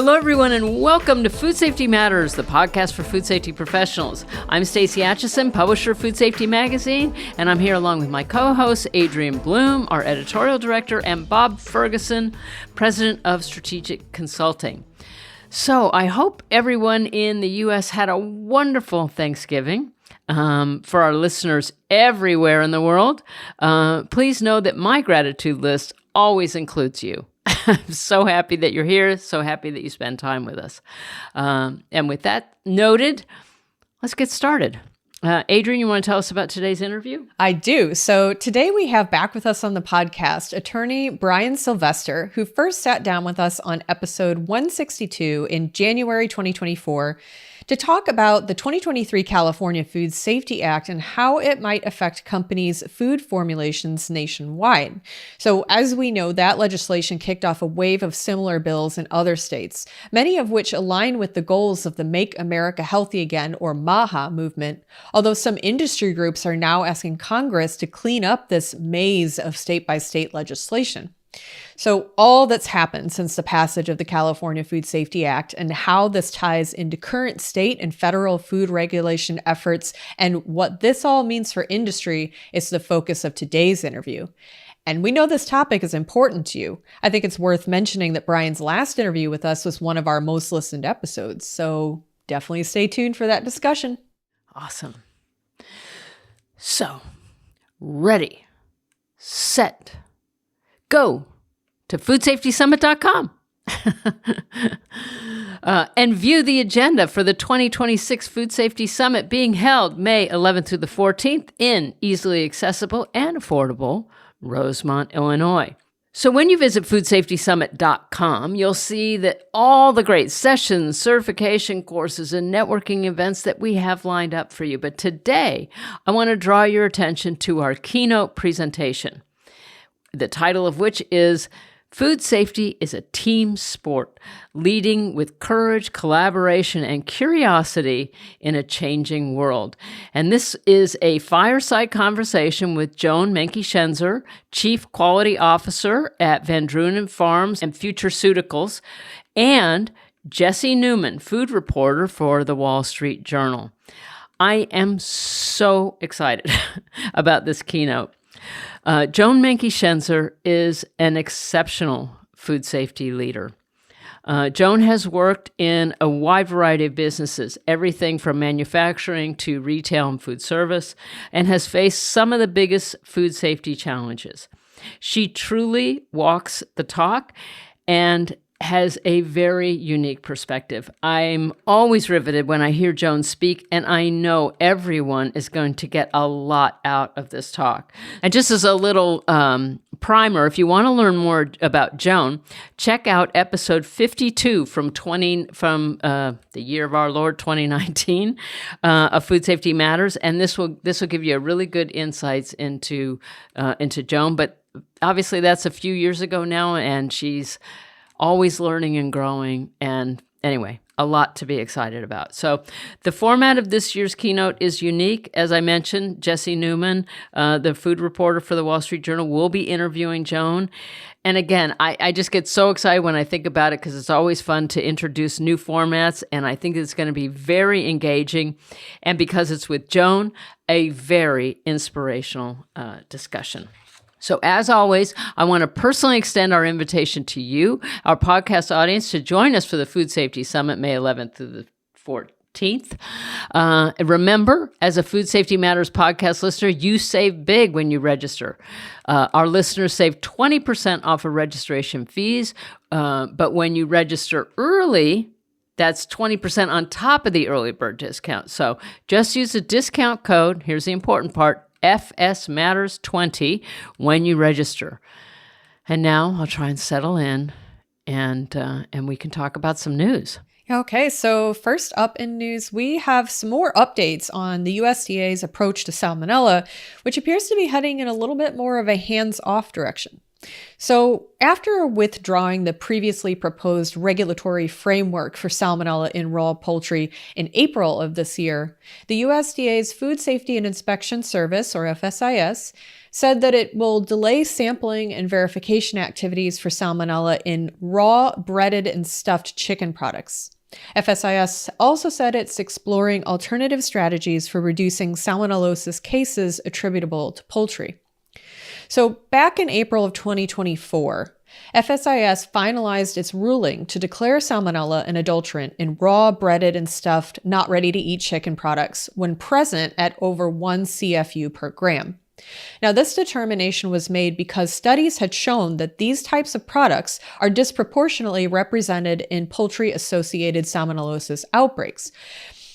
Hello, everyone, and welcome to Food Safety Matters, the podcast for food safety professionals. I'm Stacey Atchison, publisher of Food Safety Magazine, and I'm here along with my co-host, Adrian Bloom, our editorial director, and Bob Ferguson, president of Strategic Consulting. So I hope everyone in the U.S. had a wonderful Thanksgiving. For our listeners everywhere in the world, please know that my gratitude list always includes you. I'm so happy that you're here, so happy that you spend time with us. And with that noted, let's get started. Adrian, you want to tell us about today's interview? I do. So today we have back with us on the podcast attorney Brian Sylvester, who first sat down with us on episode 162 in January 2024 to talk about the 2023 California Food Safety Act and how it might affect companies' food formulations nationwide. So as we know, that legislation kicked off a wave of similar bills in other states, many of which align with the goals of the Make America Healthy Again, or MAHA movement, although some industry groups are now asking Congress to clean up this maze of state-by-state legislation. So all that's happened since the passage of the California Food Safety Act and how this ties into current state and federal food regulation efforts and what this all means for industry is the focus of today's interview. And we know this topic is important to you. I think it's worth mentioning that Brian's last interview with us was one of our most listened episodes. So definitely stay tuned for that discussion. Awesome. So, ready, set, go to foodsafetysummit.com and view the agenda for the 2026 Food Safety Summit being held May 11th through the 14th in easily accessible and affordable Rosemont, Illinois. So when you visit foodsafetysummit.com, you'll see that all the great sessions, certification courses, and networking events that we have lined up for you. But today, I want to draw your attention to our keynote presentation, the title of which is Food Safety is a Team Sport, Leading with Courage, Collaboration, and Curiosity in a Changing World. And this is a fireside conversation with Joan Menke-Schenzer, Chief Quality Officer at Van Drunen Farms and Futureceuticals, and Jesse Newman, food reporter for the Wall Street Journal. I am so excited about this keynote. Joan Menke-Schenzer is an exceptional food safety leader. Joan has worked in a wide variety of businesses, everything from manufacturing to retail and food service, and has faced some of the biggest food safety challenges. She truly walks the talk and has a very unique perspective. I'm always riveted when I hear Joan speak, and I know everyone is going to get a lot out of this talk. And just as a little primer, if you want to learn more about Joan, check out episode 52 from the year of our Lord 2019 of Food Safety Matters, and this will give you a really good insights into Joan. But obviously, that's a few years ago now, and she's always learning and growing. And anyway, a lot to be excited about. So the format of this year's keynote is unique. As I mentioned, Jesse Newman, the food reporter for the Wall Street Journal, will be interviewing Joan. And again, I just get so excited when I think about it because it's always fun to introduce new formats. And I think it's going to be very engaging. And because it's with Joan, a very inspirational discussion. So as always, I want to personally extend our invitation to you, our podcast audience, to join us for the Food Safety Summit, May 11th through the 14th. Remember, as a Food Safety Matters podcast listener, you save big when you register. Our listeners save 20% off of registration fees, but when you register early, that's 20% on top of the early bird discount. So just use the discount code, here's the important part, FS Matters 20 when you register. And now I'll try and settle in and we can talk about some news. Okay, so first up in news, we have some more updates on the USDA's approach to salmonella, which appears to be heading in a little bit more of a hands-off direction. So, after withdrawing the previously proposed regulatory framework for salmonella in raw poultry in April of this year, the USDA's Food Safety and Inspection Service, or FSIS, said that it will delay sampling and verification activities for salmonella in raw, breaded, and stuffed chicken products. FSIS also said it's exploring alternative strategies for reducing salmonellosis cases attributable to poultry. So back in April of 2024, FSIS finalized its ruling to declare salmonella an adulterant in raw, breaded, and stuffed, not ready-to-eat chicken products when present at over 1 CFU per gram. Now, this determination was made because studies had shown that these types of products are disproportionately represented in poultry-associated salmonellosis outbreaks.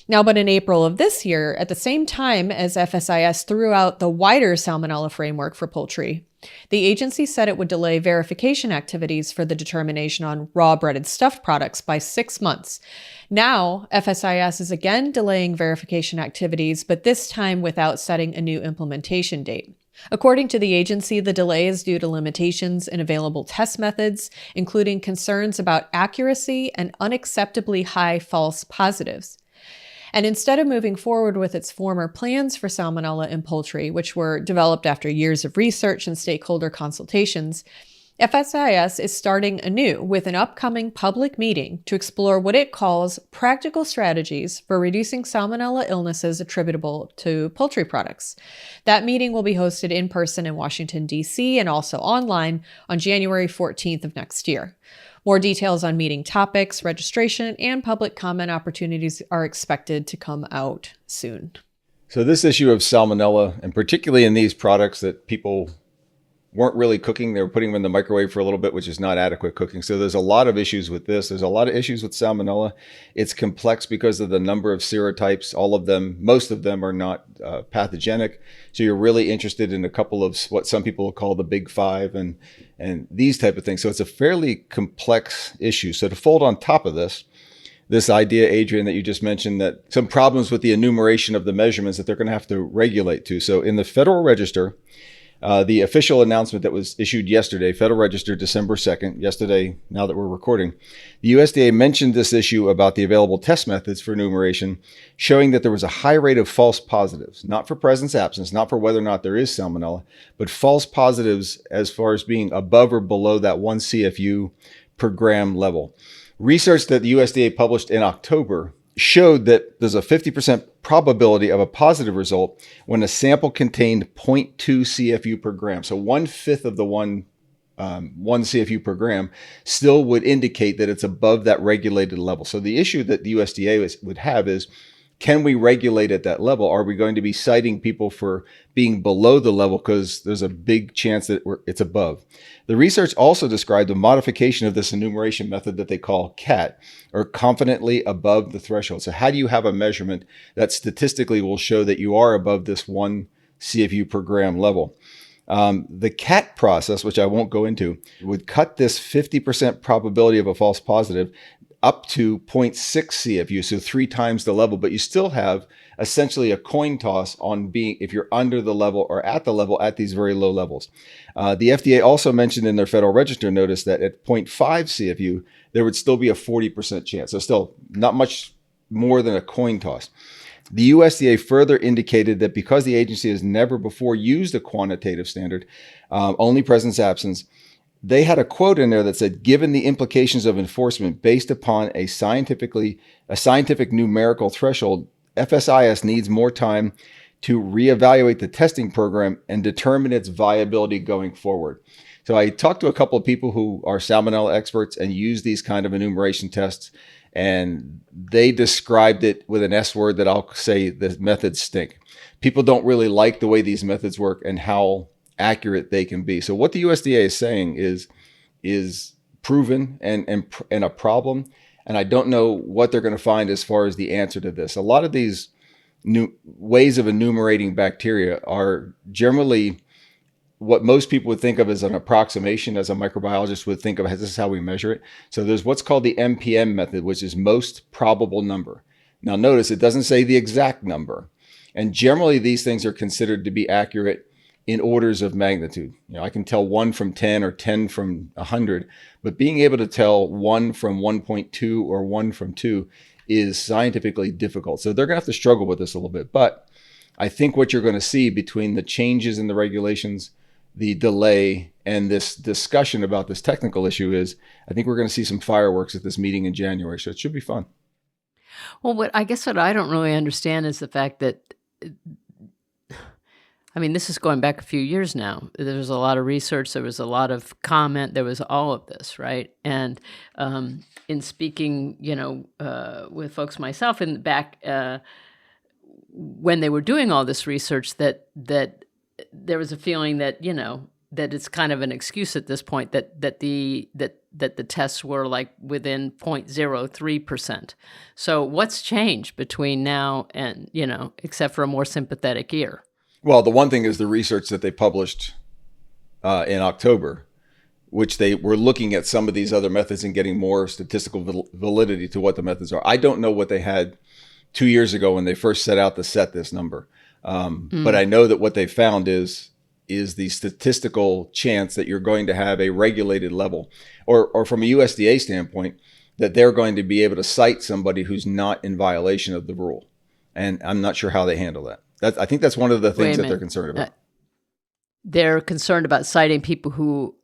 Now, but in April of this year, at the same time as FSIS threw out the wider salmonella framework for poultry, the agency said it would delay verification activities for the determination on raw breaded stuffed products by 6 months. Now, FSIS is again delaying verification activities, but this time without setting a new implementation date. According to the agency, the delay is due to limitations in available test methods, including concerns about accuracy and unacceptably high false positives. And instead of moving forward with its former plans for salmonella in poultry, which were developed after years of research and stakeholder consultations, FSIS is starting anew with an upcoming public meeting to explore what it calls practical strategies for reducing salmonella illnesses attributable to poultry products. That meeting will be hosted in person in Washington, D.C., and also online on January 14th of next year. More details on meeting topics, registration, and public comment opportunities are expected to come out soon. So this issue of salmonella, and particularly in these products that people weren't really cooking, they were putting them in the microwave for a little bit, which is not adequate cooking. So there's a lot of issues with this. There's a lot of issues with salmonella. It's complex because of the number of serotypes. All of them, most of them are not pathogenic. So you're really interested in a couple of what some people call the big five and these type of things. So it's a fairly complex issue. So to fold on top of this idea, Adrian, that you just mentioned, that some problems with the enumeration of the measurements that they're going to have to regulate to. So in the Federal Register, the official announcement that was issued yesterday, Federal Register, December 2nd, yesterday, now that we're recording, the USDA mentioned this issue about the available test methods for enumeration, showing that there was a high rate of false positives, not for presence absence, not for whether or not there is salmonella, but false positives as far as being above or below that 1 CFU per gram level. Research that the USDA published in October showed that there's a 50% probability of a positive result when a sample contained 0.2 CFU per gram. So 1/5 of the 1 CFU per gram still would indicate that it's above that regulated level. So the issue that the USDA would have is, can we regulate at that level? Are we going to be citing people for being below the level because there's a big chance that it's above? The research also described a modification of this enumeration method that they call CAT, or confidently above the threshold. So how do you have a measurement that statistically will show that you are above this 1 CFU per gram level? The CAT process, which I won't go into, would cut this 50% probability of a false positive up to 0.6 CFU, so 3 times the level, but you still have essentially a coin toss on being if you're under the level or at the level at these very low levels. The FDA also mentioned in their Federal Register notice that at 0.5 CFU, there would still be a 40% chance. So still not much more than a coin toss. The USDA further indicated that because the agency has never before used a quantitative standard, only presence absence, they had a quote in there that said, given the implications of enforcement based upon a scientific numerical threshold, FSIS needs more time to reevaluate the testing program and determine its viability going forward. So I talked to a couple of people who are salmonella experts and use these kind of enumeration tests, and they described it with an S word that I'll say the methods stink. People don't really like the way these methods work and how accurate they can be. So what the USDA is saying is proven and a problem. And I don't know what they're going to find as far as the answer to this. A lot of these new ways of enumerating bacteria are generally what most people would think of as an approximation, as a microbiologist would think of as this is how we measure it. So there's what's called the MPM method, which is most probable number. Now notice it doesn't say the exact number. And generally these things are considered to be accurate in orders of magnitude. I can tell 1 from 10 or 10 from 100, but being able to tell 1 from 1.2 or 1 from 2 is scientifically difficult. So they're going to have to struggle with this a little bit. But I think what you're going to see between the changes in the regulations, the delay, and this discussion about this technical issue is, I think we're going to see some fireworks at this meeting in January. So it should be fun. Well, what I don't really understand is the fact that, this is going back a few years now. There was a lot of research. There was a lot of comment. There was all of this, right? And in speaking, with folks myself in the back, when they were doing all this research, that there was a feeling that, that it's kind of an excuse at this point that the tests were like within 0.03%. So what's changed between now and, except for a more sympathetic ear? Well, the one thing is the research that they published in October, which they were looking at some of these other methods and getting more statistical validity to what the methods are. I don't know what they had 2 years ago when they first set out to set this number. But I know that what they found is the statistical chance that you're going to have a regulated level, or from a USDA standpoint, that they're going to be able to cite somebody who's not in violation of the rule. And I'm not sure how they handle that. I think that's one of the things that they're concerned about. They're concerned about citing people who,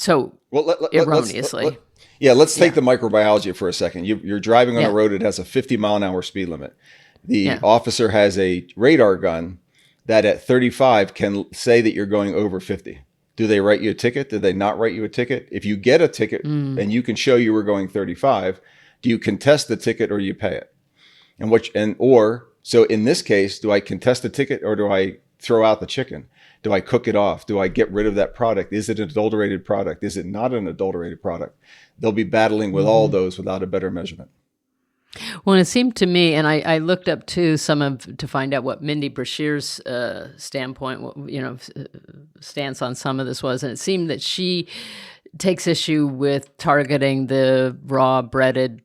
erroneously. Let's take the microbiology for a second. You're driving on a road. It has a 50-mile-an-hour speed limit. The officer has a radar gun that at 35 can say that you're going over 50. Do they write you a ticket? Do they not write you a ticket? If you get a ticket and you can show you were going 35, do you contest the ticket or do you pay it? So in this case, do I contest the ticket or do I throw out the chicken? Do I cook it off? Do I get rid of that product? Is it an adulterated product? Is it not an adulterated product? They'll be battling with all those without a better measurement. Well, it seemed to me, and I looked up too to find out what Mindy Brashear's standpoint, stance on some of this was, and it seemed that she takes issue with targeting the raw breaded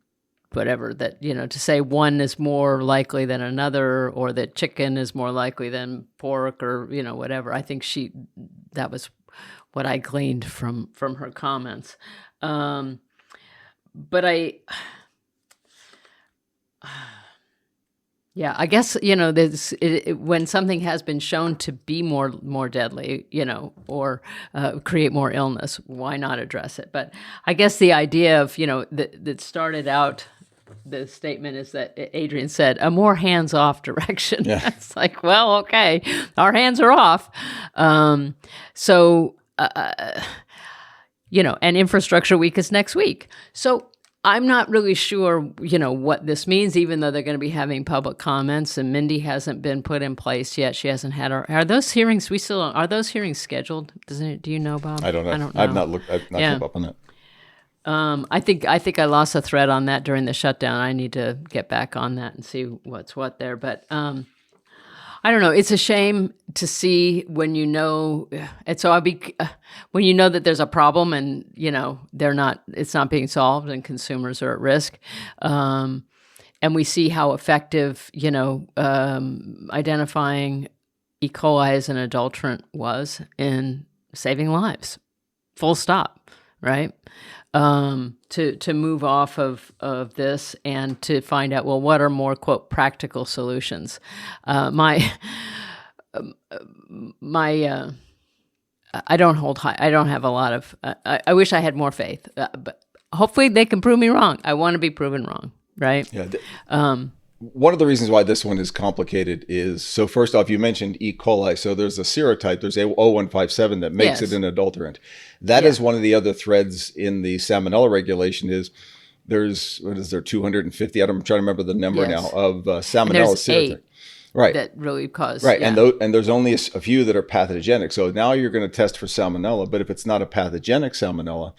whatever, that, to say one is more likely than another, or that chicken is more likely than pork, or, whatever. I think that was what I gleaned from her comments. But I guess, when something has been shown to be more deadly, or create more illness, why not address it? But I guess the idea of, that started out, the statement is that Adrian said, a more hands-off direction. Yeah. It's like, well, okay, our hands are off. And Infrastructure Week is next week. So I'm not really sure, what this means, even though they're going to be having public comments, and Mindy hasn't been put in place yet. She hasn't had are those hearings, are those hearings scheduled? Do you know, Bob? I don't know. I've not kept up on that. I think I lost a thread on that during the shutdown. I need to get back on that and see what's what there. But I don't know. It's a shame to see when when you know that there's a problem and it's not being solved and consumers are at risk, and we see how effective identifying E. coli as an adulterant was in saving lives. Full stop. Right. To move off of this and to find out, well, what are more, quote, practical solutions? I don't hold high. I don't have a lot of, I wish I had more faith, but hopefully they can prove me wrong. I want to be proven wrong. Right. Yeah. One of the reasons why this one is complicated is, so first off, you mentioned E. coli. So there's a serotype, there's O157 that makes it an adulterant. That is one of the other threads in the salmonella regulation is there's, 250? I'm trying to remember the number now of salmonella serotype. Right. That really cause. Right. Yeah. And there's only a few that are pathogenic. So now you're going to test for salmonella, but if it's not a pathogenic salmonella,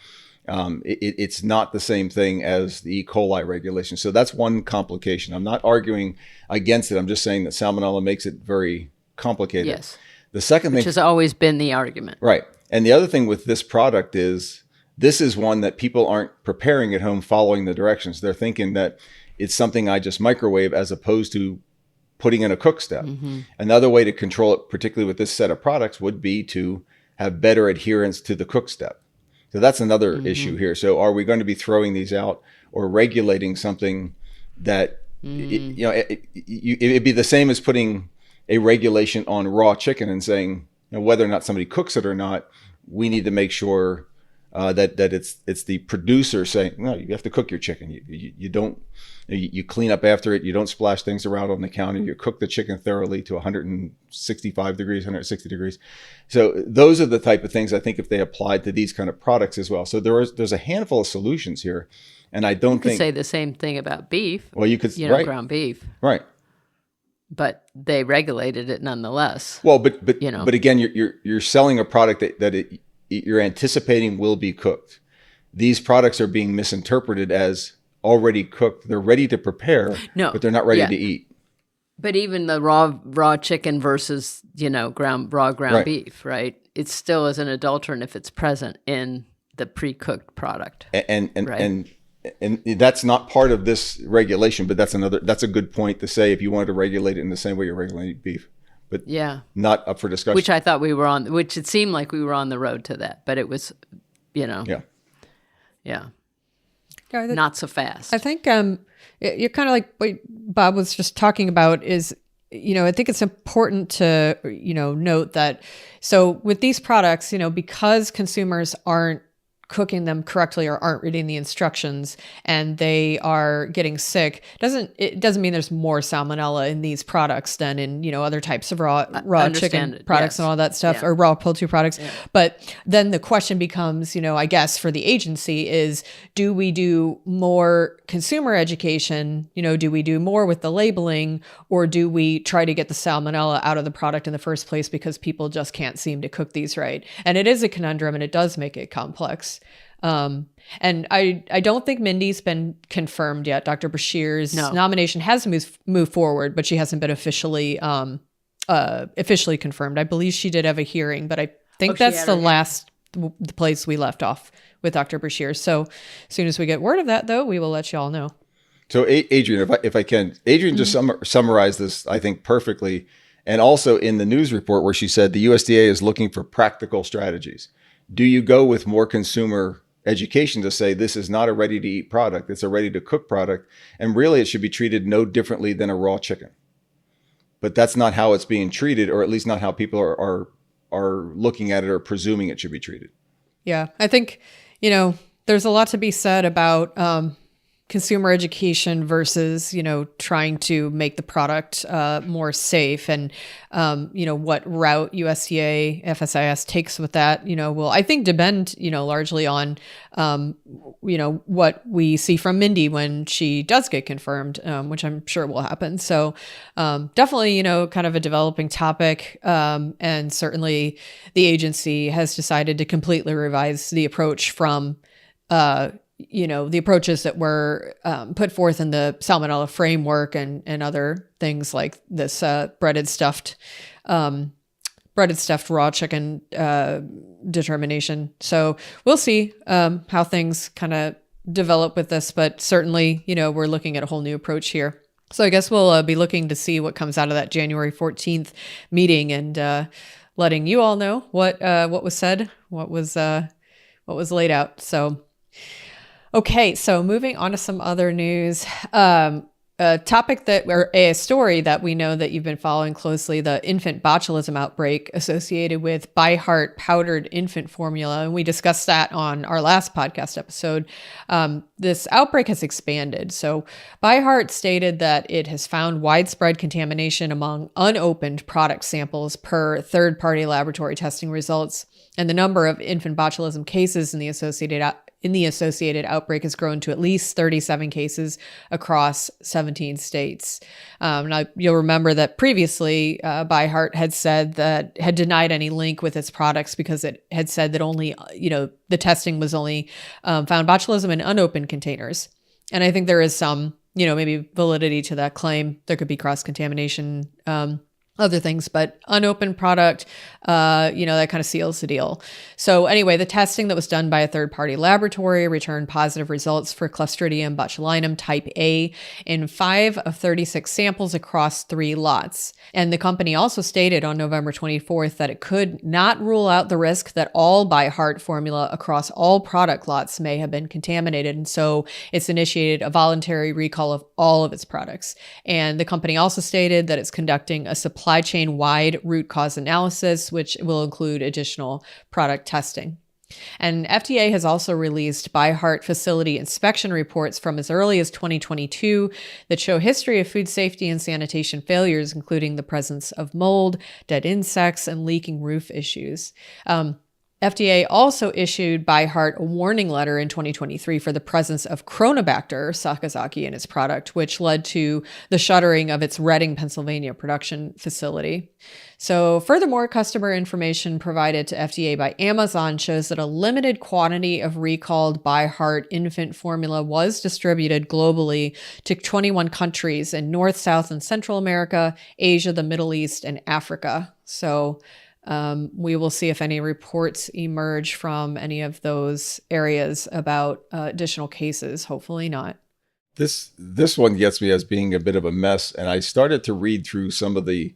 it's not the same thing as the E. coli regulation. So that's one complication. I'm not arguing against it. I'm just saying that salmonella makes it very complicated. Yes. The second thing, which has always been the argument. Right. And the other thing with this product is this is one that people aren't preparing at home following the directions. They're thinking that it's something I just microwave as opposed to putting in a cook step. Another way to control it, particularly with this set of products, would be to have better adherence to the cook step. So that's another issue here. So are we going to be throwing these out or regulating something that, it'd be the same as putting a regulation on raw chicken and saying, whether or not somebody cooks it or not, we need to make sure that it's the producer saying, no, you have to cook your chicken. You don't, you clean up after it. You don't splash things around on the counter. You cook the chicken thoroughly to 165 degrees, 160 degrees. So those are the type of things I think if they applied to these kind of products as well. So there's a handful of solutions here. And I don't think. You could say the same thing about beef. Well, you could, right. Ground beef. Right. But they regulated it nonetheless. Well, but again, you're selling a product that you're anticipating will be cooked. These products are being misinterpreted as already cooked. They're ready to prepare, but they're not ready to eat. But even the raw chicken versus ground right. beef, right? It still is an adulterant if it's present in the pre-cooked product. And that's not part of this regulation, but that's a good point to say if you wanted to regulate it in the same way you're regulating beef. But not up for discussion. Which I thought we were on, which it seemed like we were on the road to that, but it was, not so fast. I think you're kind of like what Bob was just talking about is, I think it's important to, note that, so with these products, because consumers aren't cooking them correctly or aren't reading the instructions and they are getting sick, it doesn't mean there's more salmonella in these products than in other types of raw chicken products and all that stuff, or raw poultry products. But then the question becomes, I guess for the agency is, do we do more consumer education? Do we do more with the labeling, or do we try to get the salmonella out of the product in the first place because people just can't seem to cook these right? And it is a conundrum, and it does make it complex. And I don't think Mindy's been confirmed yet. Dr. Bashir's nomination has moved forward, but she hasn't been officially confirmed. I believe she did have a hearing, but I think that's the place we left off with Dr. Bashir. So as soon as we get word of that, though, we will let you all know. So Adrian, if I can, Adrian just summarized this, I think, perfectly. And also in the news report where she said the USDA is looking for practical strategies. Do you go with more consumer education to say this is not a ready-to-eat product, it's a ready-to-cook product, and really it should be treated no differently than a raw chicken? But that's not how it's being treated, or at least not how people are looking at it or presuming it should be treated. Yeah, I think, there's a lot to be said about consumer education versus, trying to make the product more safe, and, what route USDA, FSIS takes with that, will, I think, depend, largely on, what we see from Mindy when she does get confirmed, which I'm sure will happen. So definitely, kind of a developing topic. And certainly the agency has decided to completely revise the approach from the approaches that were put forth in the salmonella framework and other things like this breaded stuffed raw chicken determination. So we'll see how things kind of develop with this, but certainly, we're looking at a whole new approach here. So I guess we'll be looking to see what comes out of that January 14th meeting, and letting you all know what was said, what was laid out. So. Okay, so moving on to some other news, a story that we know that you've been following closely, the infant botulism outbreak associated with ByHeart powdered infant formula. And we discussed that on our last podcast episode. This outbreak has expanded. So ByHeart stated that it has found widespread contamination among unopened product samples per third-party laboratory testing results. And the number of infant botulism cases in the associated outbreak has grown to at least 37 cases across 17 states. Now, you'll remember that previously ByHeart had denied any link with its products because it had said that only, the testing was only found botulism in unopened containers. And I think there is some, maybe validity to that claim. There could be cross-contamination other things, but unopened product, that kind of seals the deal. So anyway, the testing that was done by a third-party laboratory returned positive results for Clostridium botulinum type A in 5 of 36 samples across 3 lots. And the company also stated on November 24th that it could not rule out the risk that all by heart formula across all product lots may have been contaminated. And so it's initiated a voluntary recall of all of its products. And the company also stated that it's conducting a supply chain-wide root cause analysis, which will include additional product testing. And FDA has also released by heart facility inspection reports from as early as 2022 that show history of food safety and sanitation failures, including the presence of mold, dead insects, and leaking roof issues. FDA also issued by heart a warning letter in 2023 for the presence of Chronobacter Sakazaki in its product, which led to the shuttering of its Reading, Pennsylvania production facility. So furthermore, customer information provided to FDA by Amazon shows that a limited quantity of recalled by heart infant formula was distributed globally to 21 countries in North, South, and Central America, Asia, the Middle East, and Africa. So we will see if any reports emerge from any of those areas about additional cases. Hopefully not. This one gets me as being a bit of a mess. And I started to read through some of the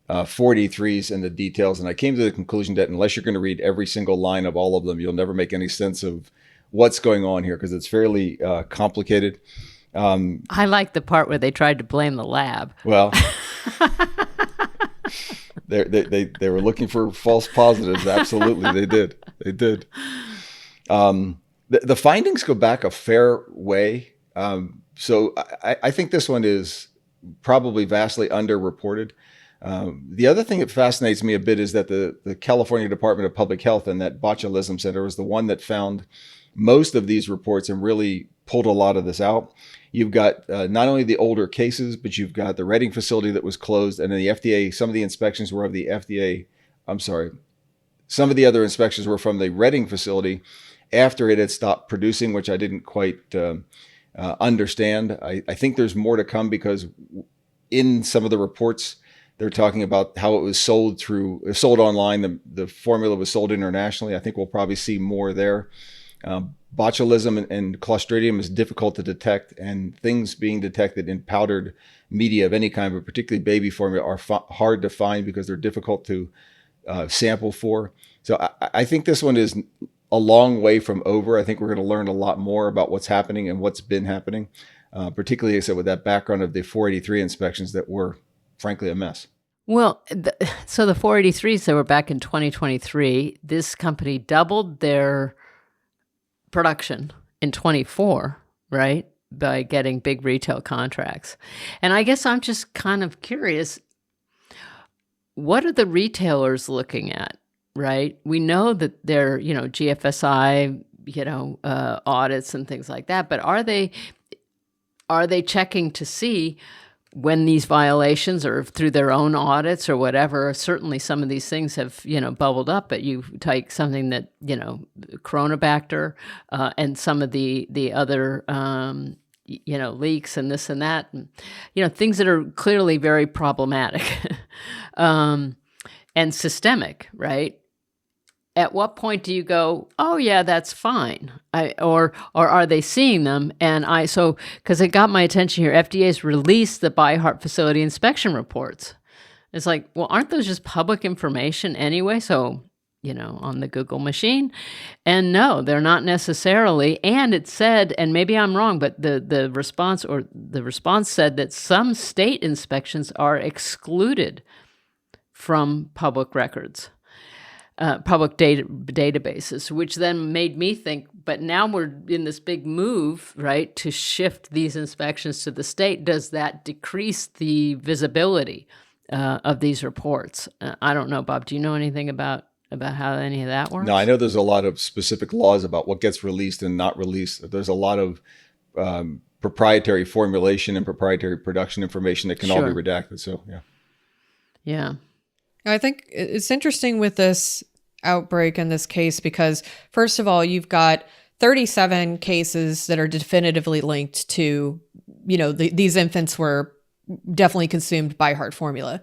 483s and the details. And I came to the conclusion that unless you're going to read every single line of all of them, you'll never make any sense of what's going on here because it's fairly complicated. I like the part where they tried to blame the lab. Well, they were looking for false positives. Absolutely, they did. The findings go back a fair way. So I think this one is probably vastly underreported. The other thing that fascinates me a bit is that the California Department of Public Health and that botulism center was the one that found most of these reports and really pulled a lot of this out. You've got not only the older cases, but you've got the Reading facility that was closed, and then the FDA, some of the inspections were of the FDA, some of the other inspections were from the Reading facility after it had stopped producing, which I didn't quite understand. I think there's more to come because in some of the reports, they're talking about how it was sold online. The formula was sold internationally. I think we'll probably see more there. Botulism and Clostridium is difficult to detect, and things being detected in powdered media of any kind, but particularly baby formula, are hard to find because they're difficult to sample for. So I think this one is a long way from over. I think we're going to learn a lot more about what's happening and what's been happening, particularly, like I said, with that background of the 483 inspections that were, frankly, a mess. Well, so the 483s that were back in 2023, this company doubled their production in 24, right? By getting big retail contracts. And I guess I'm just kind of curious, what are the retailers looking at, right? We know that they're, GFSI, audits and things like that, but are they checking to see when these violations or through their own audits or whatever? Certainly some of these things have, bubbled up, but you take something that, Chronobacter and some of the other, leaks and this and that, and, things that are clearly very problematic and systemic, right? At what point do you go, oh yeah, that's fine? Or are they seeing them? And because it got my attention here, FDA's released the by heart facility inspection reports. It's like, well, aren't those just public information anyway? So, on the Google machine. And no, they're not necessarily. And it said, and maybe I'm wrong, but the response said that some state inspections are excluded from public records. Public databases, which then made me think, but now we're in this big move, right, to shift these inspections to the state. Does that decrease the visibility of these reports? I don't know, Bob. Do you know anything about how any of that works? No, I know there's a lot of specific laws about what gets released and not released. There's a lot of proprietary formulation and proprietary production information that can all be redacted. So, yeah. Yeah. I think it's interesting with this outbreak in this case because, first of all, you've got 37 cases that are definitively linked to, these infants were definitely consumed ByHeart formula.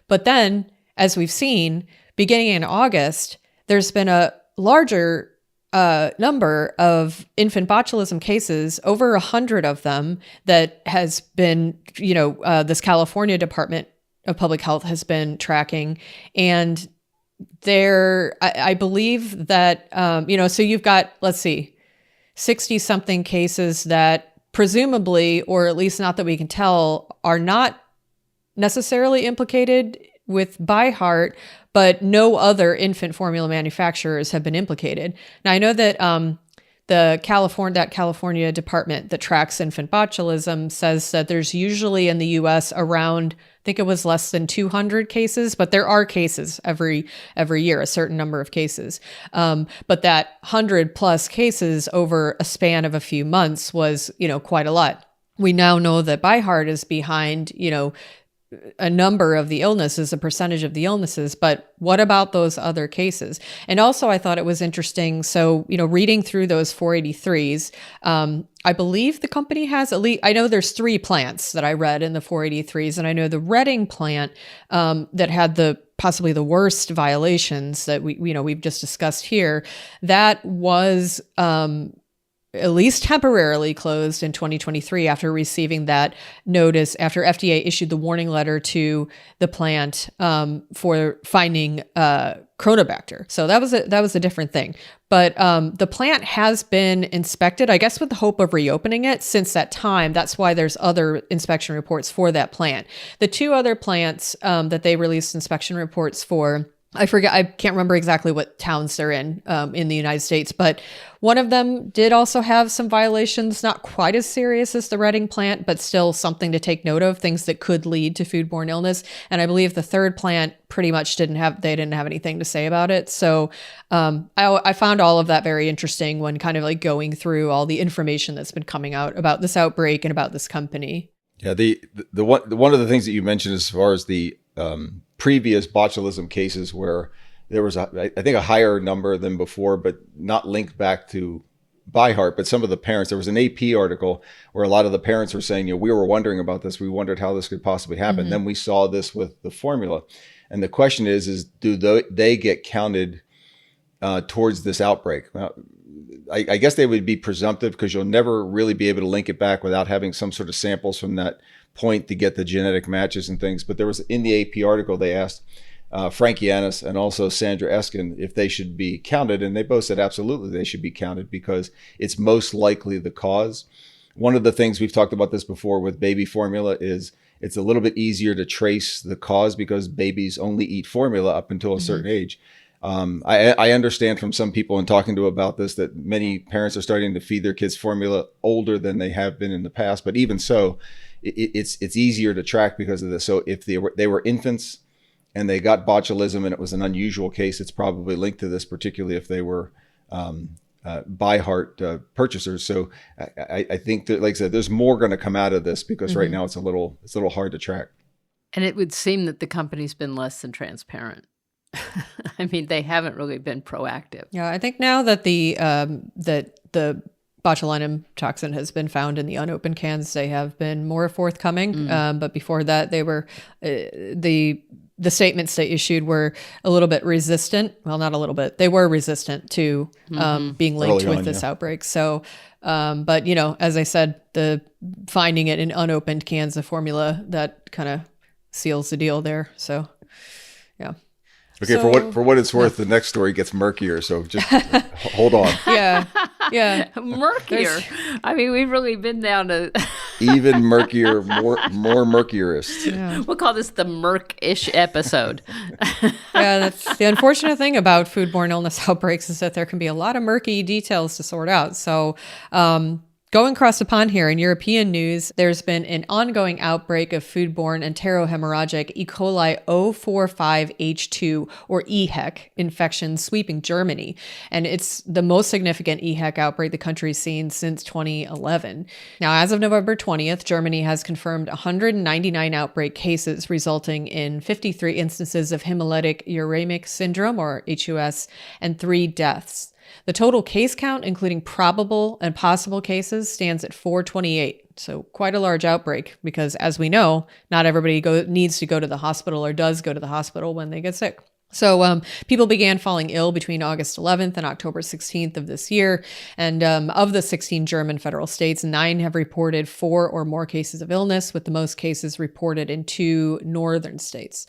But then, as we've seen, beginning in August, there's been a larger number of infant botulism cases, over 100 of them, that has been, this California Department of Public Health has been tracking. And I believe that, so you've got, let's see, 60 something cases that presumably, or at least not that we can tell, are not necessarily implicated with ByHeart, but no other infant formula manufacturers have been implicated. Now, I know that that California department that tracks infant botulism says that there's usually in the U.S. around, I think it was less than 200 cases, but there are cases every year, a certain number of cases. But that 100 plus cases over a span of a few months was, quite a lot. We now know that ByHeart is behind, a number of the illnesses, a percentage of the illnesses, but what about those other cases? And also I thought it was interesting. So, reading through those 483s, I believe the company has at least, I know there's 3 plants that I read in the 483s. And I know the Reading plant, that had possibly the worst violations that we've just discussed here, that was, at least temporarily closed in 2023 after receiving that notice, after FDA issued the warning letter to the plant for finding Chronobacter. So that was a different thing. But the plant has been inspected, I guess, with the hope of reopening it since that time. That's why there's other inspection reports for that plant. The 2 other plants that they released inspection reports for, I can't remember exactly what towns they're in the United States, but one of them did also have some violations, not quite as serious as the Reading plant, but still something to take note of, things that could lead to foodborne illness. And I believe the 3rd plant pretty much didn't have anything to say about it. So I found all of that very interesting when kind of like going through all the information that's been coming out about this outbreak and about this company. Yeah, the one of the things that you mentioned as far as the previous botulism cases where there was, I think, a higher number than before, but not linked back to ByHeart, but some of the parents, there was an AP article where a lot of the parents were saying, we were wondering about this. We wondered how this could possibly happen. Mm-hmm. Then we saw this with the formula. And the question is do they get counted towards this outbreak? Now, I guess they would be presumptive because you'll never really be able to link it back without having some sort of samples from that point to get the genetic matches and things. But there was, in the AP article, they asked Frank Yanis and also Sandra Eskin if they should be counted. And they both said absolutely they should be counted because it's most likely the cause. One of the things, we've talked about this before with baby formula, is it's a little bit easier to trace the cause because babies only eat formula up until a certain age. I understand from some people in talking to about this that many parents are starting to feed their kids formula older than they have been in the past. But even so, it's easier to track because of this. So if they were infants and they got botulism and it was an unusual case, it's probably linked to this, particularly if they were ByHeart purchasers. So I think that, like I said, there's more going to come out of this because right now it's a little hard to track. And it would seem that the company's been less than transparent. I mean, they haven't really been proactive. Yeah, I think now that the botulinum toxin has been found in the unopened cans, they have been more forthcoming. But before that, they were the statements they issued were a little bit resistant. Well, not a little bit. They were resistant to being linked with this outbreak. So, but as I said, the finding it in unopened cans of formula, that kind of seals the deal there. So, yeah. Okay, so, for what it's worth, the next story gets murkier, so just hold on. Yeah. Murkier. I mean, we've really been down to even murkier, more murkierist. Yeah. We'll call this the murk-ish episode. Yeah, that's the unfortunate thing about foodborne illness outbreaks is that there can be a lot of murky details to sort out. So, going across the pond here in European news, there's been an ongoing outbreak of foodborne enterohemorrhagic E. coli 045H2 or EHEC infection sweeping Germany. And it's the most significant EHEC outbreak the country's seen since 2011. Now, as of November 20th, Germany has confirmed 199 outbreak cases, resulting in 53 instances of hemolytic uremic syndrome or HUS and 3 deaths. The total case count, including probable and possible cases, stands at 428. So quite a large outbreak because, as we know, not everybody needs to go to the hospital or does go to the hospital when they get sick. So people began falling ill between August 11th and October 16th of this year. And of the 16 German federal states, 9 have reported 4 or more cases of illness, with the most cases reported in 2 northern states.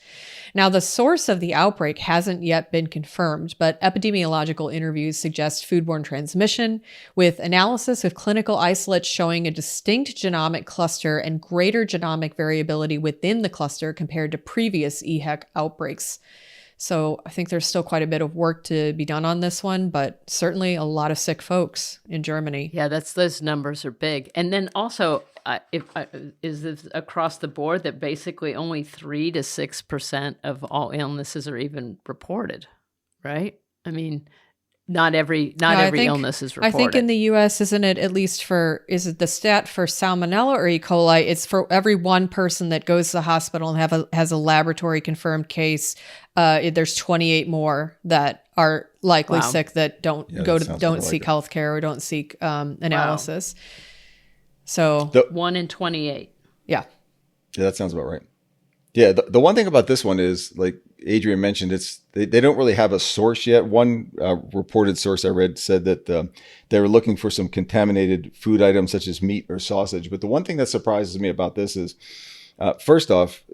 Now, the source of the outbreak hasn't yet been confirmed, but epidemiological interviews suggest foodborne transmission, with analysis of clinical isolates showing a distinct genomic cluster and greater genomic variability within the cluster compared to previous EHEC outbreaks. So I think there's still quite a bit of work to be done on this one, but certainly a lot of sick folks in Germany. Yeah, those numbers are big. And then also, is this across the board that basically only 3 to 6% of all illnesses are even reported, right? I mean, not every illness is reported. I think in the U.S., isn't it at least is it the stat for Salmonella or E. coli? It's for every one person that goes to the hospital and has a laboratory confirmed case. There's 28 more that are likely sick that don't seek healthcare or don't seek analysis. Wow. So 1 in 28. Yeah. Yeah, that sounds about right. Yeah, the one thing about this one is, like Adrian mentioned, they don't really have a source yet. One reported source I read said that they were looking for some contaminated food items such as meat or sausage. But the one thing that surprises me about this is, first off,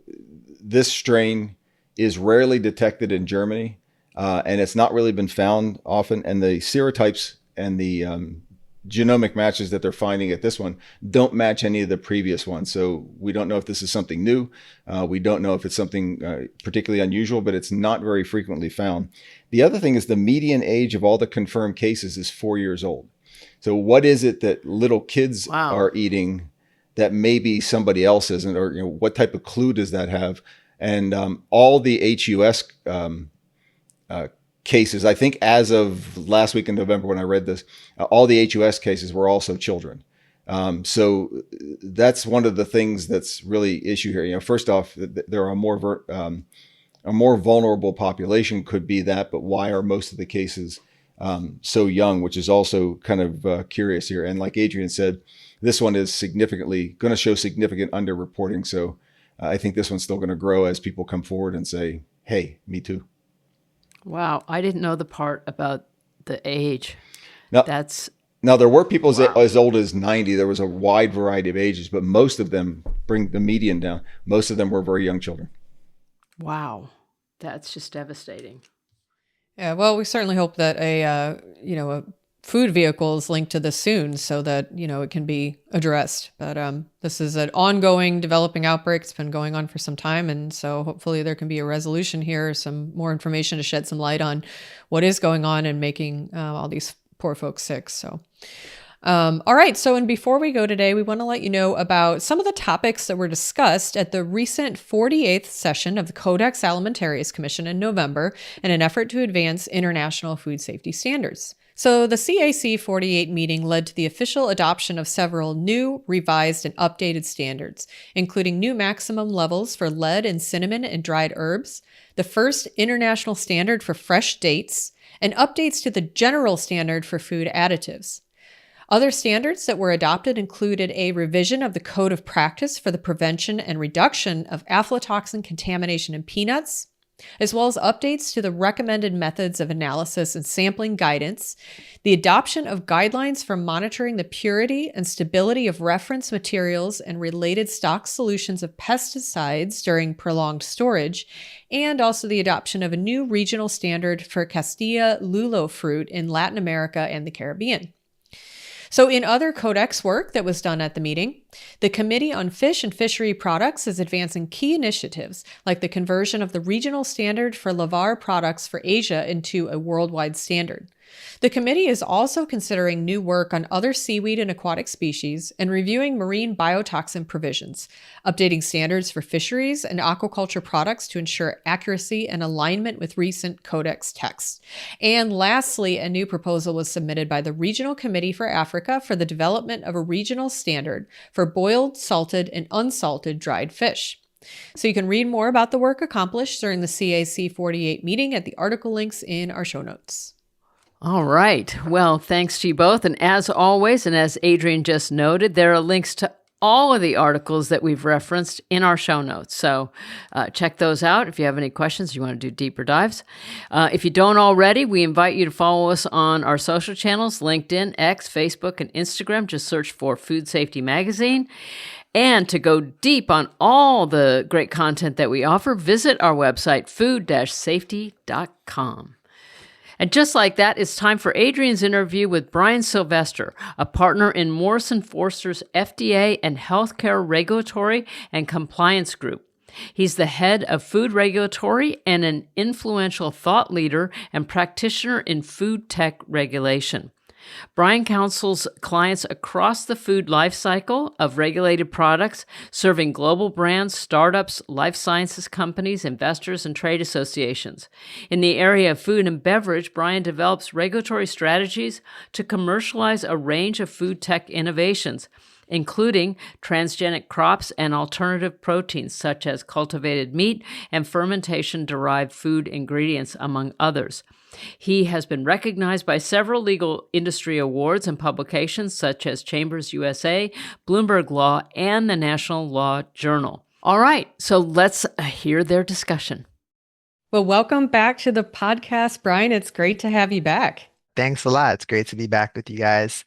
this strain is rarely detected in Germany, and it's not really been found often. And the serotypes and the genomic matches that they're finding at this one don't match any of the previous ones. So we don't know if this is something new. We don't know if it's something particularly unusual, but it's not very frequently found. The other thing is the median age of all the confirmed cases is 4 years old. So what is it that little kids are eating that maybe somebody else isn't, or what type of clue does that have? And all the HUS cases, I think as of last week in November when I read this, all the HUS cases were also children. So that's one of the things that's really issue here. First off, there are a more vulnerable population could be that, but why are most of the cases so young, which is also kind of curious here. And like Adrian said, this one is going to show significant underreporting. So I think this one's still going to grow as people come forward and say, hey, me too. Wow, I didn't know the part about the age. Now there were people as old as 90. There was a wide variety of ages, but most of them, bring the median down, most of them were very young children. Wow, that's just devastating. Yeah, well, we certainly hope that a food vehicle is linked to this soon so that, it can be addressed. But this is an ongoing developing outbreak. It's been going on for some time. And so hopefully there can be a resolution here, some more information to shed some light on what is going on and making all these poor folks sick. So, all right. So, and before we go today, we want to let you know about some of the topics that were discussed at the recent 48th session of the Codex Alimentarius Commission in November in an effort to advance international food safety standards. So the CAC 48 meeting led to the official adoption of several new, revised, and updated standards, including new maximum levels for lead in cinnamon and dried herbs, the first international standard for fresh dates, and updates to the general standard for food additives. Other standards that were adopted included a revision of the Code of Practice for the prevention and reduction of aflatoxin contamination in peanuts, as well as updates to the recommended methods of analysis and sampling guidance, the adoption of guidelines for monitoring the purity and stability of reference materials and related stock solutions of pesticides during prolonged storage, and also the adoption of a new regional standard for Castilla lulo fruit in Latin America and the Caribbean. So in other Codex work that was done at the meeting, the Committee on Fish and Fishery Products is advancing key initiatives like the conversion of the regional standard for lavar products for Asia into a worldwide standard. The committee is also considering new work on other seaweed and aquatic species and reviewing marine biotoxin provisions, updating standards for fisheries and aquaculture products to ensure accuracy and alignment with recent Codex texts. And lastly, a new proposal was submitted by the Regional Committee for Africa for the development of a regional standard for boiled, salted, and unsalted dried fish. So you can read more about the work accomplished during the CAC 48 meeting at the article links in our show notes. All right. Well, thanks to you both. And as always, and as Adrian just noted, there are links to all of the articles that we've referenced in our show notes. So check those out if you have any questions, you want to do deeper dives. If you don't already, we invite you to follow us on our social channels, LinkedIn, X, Facebook, and Instagram. Just search for Food Safety Magazine. And to go deep on all the great content that we offer, visit our website, food-safety.com. And just like that, it's time for Adrian's interview with Brian Sylvester, a partner in Morrison Foerster's FDA and Healthcare Regulatory and Compliance Group. He's the head of food regulatory and an influential thought leader and practitioner in food tech regulation. Brian counsels clients across the food life cycle of regulated products, serving global brands, startups, life sciences companies, investors, and trade associations. In the area of food and beverage, Brian develops regulatory strategies to commercialize a range of food tech innovations, including transgenic crops and alternative proteins such as cultivated meat and fermentation-derived food ingredients, among others. He has been recognized by several legal industry awards and publications such as Chambers USA, Bloomberg Law, and the National Law Journal. All right, so let's hear their discussion. Well, welcome back to the podcast, Brian. It's great to have you back. Thanks a lot. It's great to be back with you guys.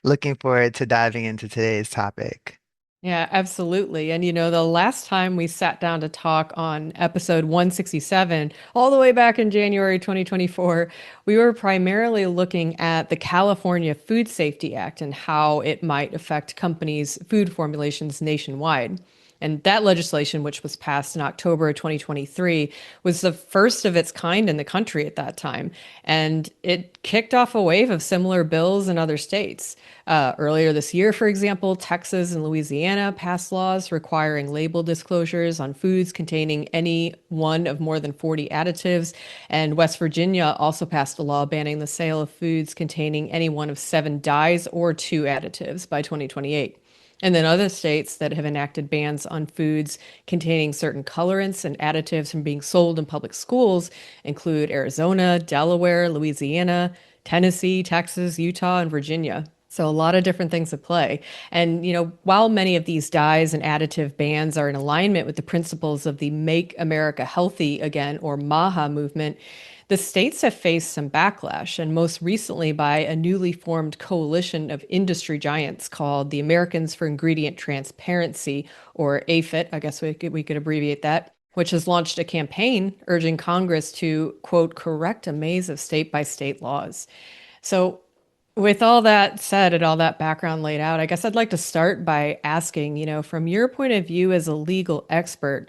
Looking forward to diving into today's topic. Yeah, absolutely. And the last time we sat down to talk on episode 167, all the way back in January 2024, we were primarily looking at the California Food Safety Act and how it might affect companies' food formulations nationwide. And that legislation, which was passed in October of 2023, was the first of its kind in the country at that time. And it kicked off a wave of similar bills in other states. Earlier this year, for example, Texas and Louisiana passed laws requiring label disclosures on foods containing any one of more than 40 additives. And West Virginia also passed a law banning the sale of foods containing any one of 7 dyes or 2 additives by 2028. And then other states that have enacted bans on foods containing certain colorants and additives from being sold in public schools include Arizona, Delaware, Louisiana, Tennessee, Texas, Utah, and Virginia. So a lot of different things at play. And, while many of these dyes and additive bans are in alignment with the principles of the Make America Healthy Again, or MAHA movement, the states have faced some backlash, and most recently by a newly formed coalition of industry giants called the Americans for Ingredient Transparency, or AFIT, I guess we could abbreviate that, which has launched a campaign urging Congress to, quote, correct a maze of state-by-state laws. So with all that said and all that background laid out, I guess I'd like to start by asking, from your point of view as a legal expert,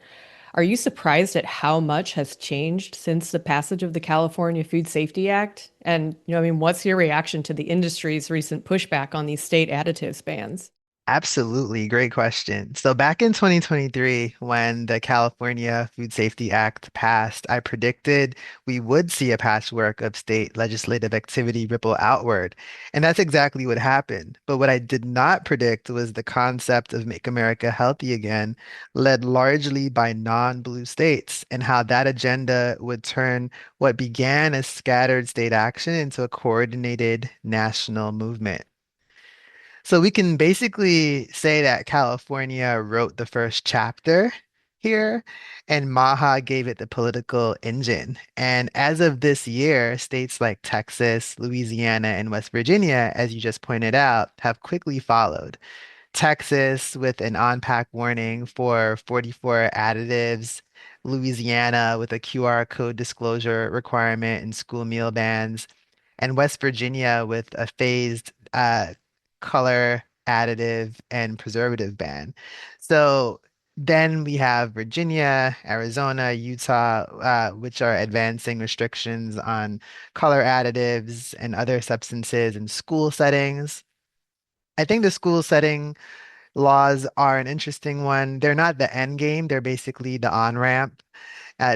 are you surprised at how much has changed since the passage of the California Food Safety Act? And, what's your reaction to the industry's recent pushback on these state additives bans? Absolutely. Great question. So back in 2023, when the California Food Safety Act passed, I predicted we would see a patchwork of state legislative activity ripple outward. And that's exactly what happened. But what I did not predict was the concept of Make America Healthy Again, led largely by non-blue states, and how that agenda would turn what began as scattered state action into a coordinated national movement. So we can basically say that California wrote the first chapter here, and MAHA gave it the political engine. And as of this year, states like Texas, Louisiana, and West Virginia, as you just pointed out, have quickly followed. Texas with an on-pack warning for 44 additives, Louisiana with a QR code disclosure requirement and school meal bans, and West Virginia with a phased color, additive, and preservative ban. So then we have Virginia, Arizona, Utah, which are advancing restrictions on color additives and other substances in school settings. I think the school setting laws are an interesting one. They're not the end game, they're basically the on-ramp.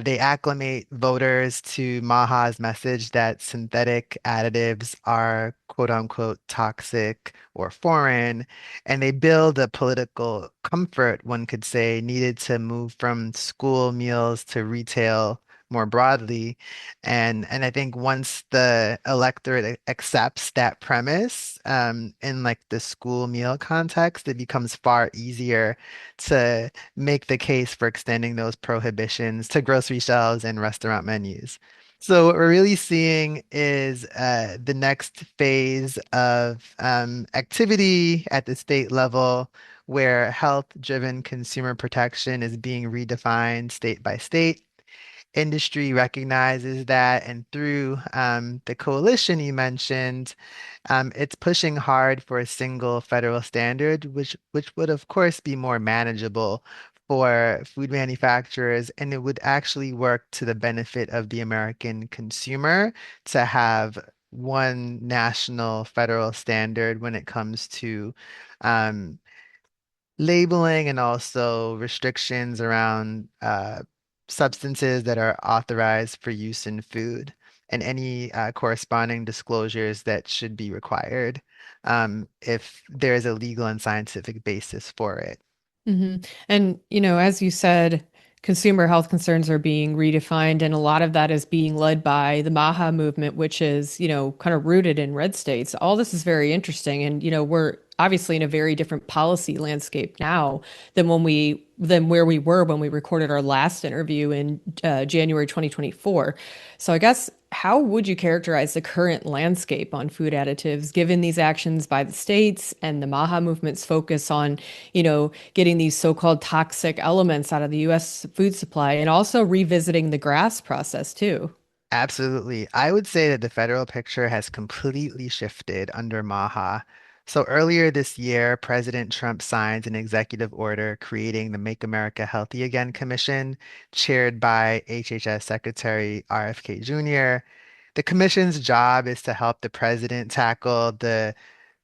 They acclimate voters to MAHA's message that synthetic additives are quote unquote toxic or foreign, and they build a political comfort, one could say, needed to move from school meals to retail more broadly. And I think once the electorate accepts that premise, in like the school meal context, it becomes far easier to make the case for extending those prohibitions to grocery shelves and restaurant menus. So what we're really seeing is the next phase of activity at the state level where health-driven consumer protection is being redefined state by state. Industry recognizes that, and through the coalition you mentioned, it's pushing hard for a single federal standard, which would of course be more manageable for food manufacturers, and it would actually work to the benefit of the American consumer to have one national federal standard when it comes to um, labeling and also restrictions around substances that are authorized for use in food and any corresponding disclosures that should be required if there is a legal and scientific basis for it. hmm And, as you said, consumer health concerns are being redefined, and a lot of that is being led by the MAHA movement, which is, kind of rooted in red states. All this is very interesting. And, we're obviously in a very different policy landscape now than where we were when we recorded our last interview in January 2024. So I guess how would you characterize the current landscape on food additives, given these actions by the states and the MAHA movement's focus on, getting these so-called toxic elements out of the U.S. food supply and also revisiting the GRAS process too? Absolutely. I would say that the federal picture has completely shifted under MAHA. So earlier this year, President Trump signed an executive order creating the Make America Healthy Again Commission, chaired by HHS Secretary RFK Jr. The commission's job is to help the president tackle the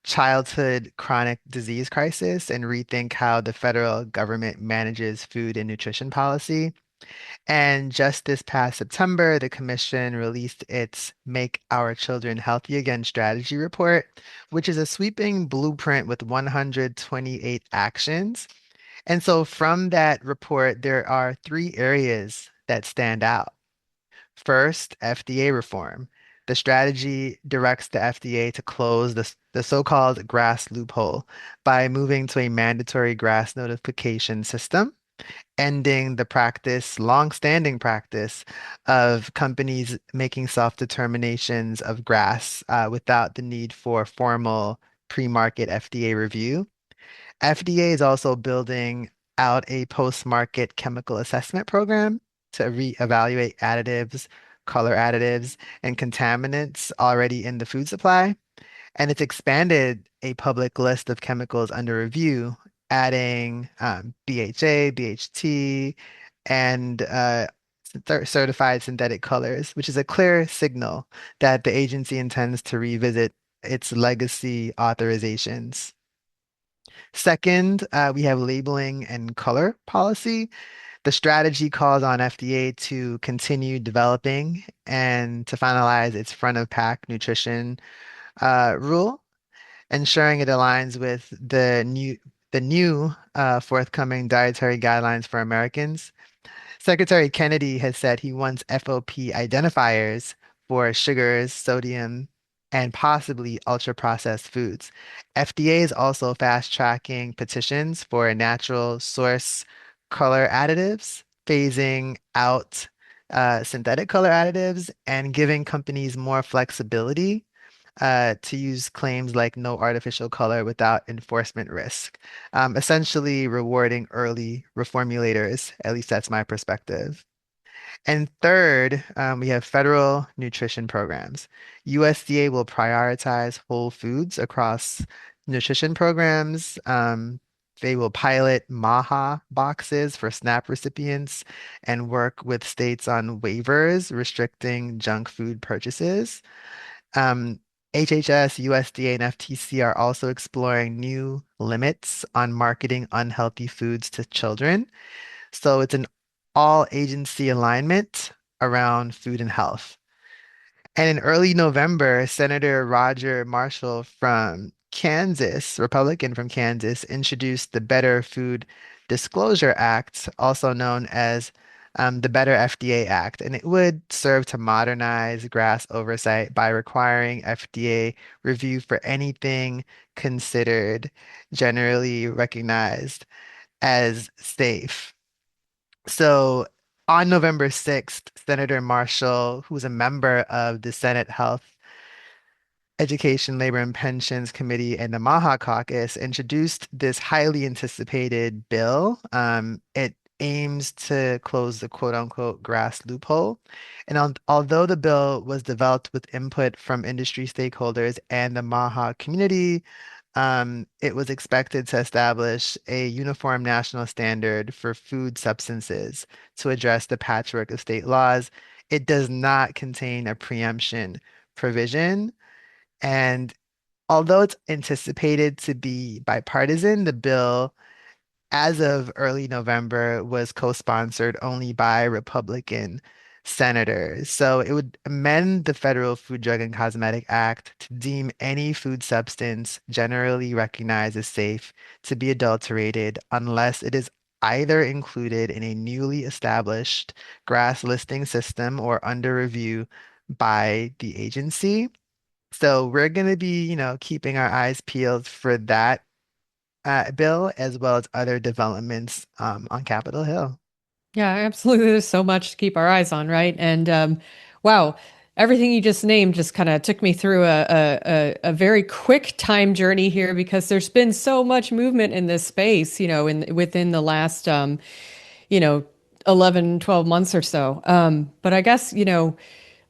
childhood chronic disease crisis and rethink how the federal government manages food and nutrition policy. And just this past September, the commission released its Make Our Children Healthy Again strategy report, which is a sweeping blueprint with 128 actions. And so from that report, there are three areas that stand out. First, FDA reform. The strategy directs the FDA to close the so-called GRAS loophole by moving to a mandatory GRAS notification system, ending the practice, long-standing practice of companies making self-determinations of GRAS without the need for formal pre-market FDA review. FDA is also building out a post-market chemical assessment program to reevaluate additives, color additives, and contaminants already in the food supply. And it's expanded a public list of chemicals under review, adding BHA, BHT, and certified synthetic colors, which is a clear signal that the agency intends to revisit its legacy authorizations. Second, we have labeling and color policy. The strategy calls on FDA to continue developing and to finalize its front of pack nutrition rule, ensuring it aligns with the new forthcoming dietary guidelines for Americans. Secretary Kennedy has said he wants FOP identifiers for sugars, sodium, and possibly ultra-processed foods. FDA is also fast-tracking petitions for natural source color additives, phasing out synthetic color additives, and giving companies more flexibility to use claims like no artificial color without enforcement risk, essentially rewarding early reformulators. At least that's my perspective. And third, we have federal nutrition programs. USDA will prioritize whole foods across nutrition programs. They will pilot MAHA boxes for SNAP recipients and work with states on waivers restricting junk food purchases. Um, HHS, USDA, and FTC are also exploring new limits on marketing unhealthy foods to children. So it's an all agency alignment around food and health. And in early November, Senator Roger Marshall from Kansas, Republican from Kansas, introduced the Better Food Disclosure Act, also known as the Better FDA Act, and it would serve to modernize GRAS oversight by requiring FDA review for anything considered generally recognized as safe. So on November 6th, Senator Marshall, who's a member of the Senate Health, Education, Labor, and Pensions Committee and the MAHA caucus, introduced this highly anticipated bill. It aims to close the quote unquote grass loophole. And although the bill was developed with input from industry stakeholders and the MAHA community, it was expected to establish a uniform national standard for food substances to address the patchwork of state laws. It does not contain a preemption provision. And although it's anticipated to be bipartisan, the bill, as of early November, was co-sponsored only by Republican senators. So it would amend the Federal Food, Drug, and Cosmetic Act to deem any food substance generally recognized as safe to be adulterated unless it is either included in a newly established GRAS listing system or under review by the agency. So we're going to be, keeping our eyes peeled for that bill as well as other developments on Capitol Hill. Yeah, absolutely. There's so much to keep our eyes on, right? And wow, everything you just named just kind of took me through a very quick time journey here because there's been so much movement in this space, within the last you know, 11, 12 months or so. But I guess,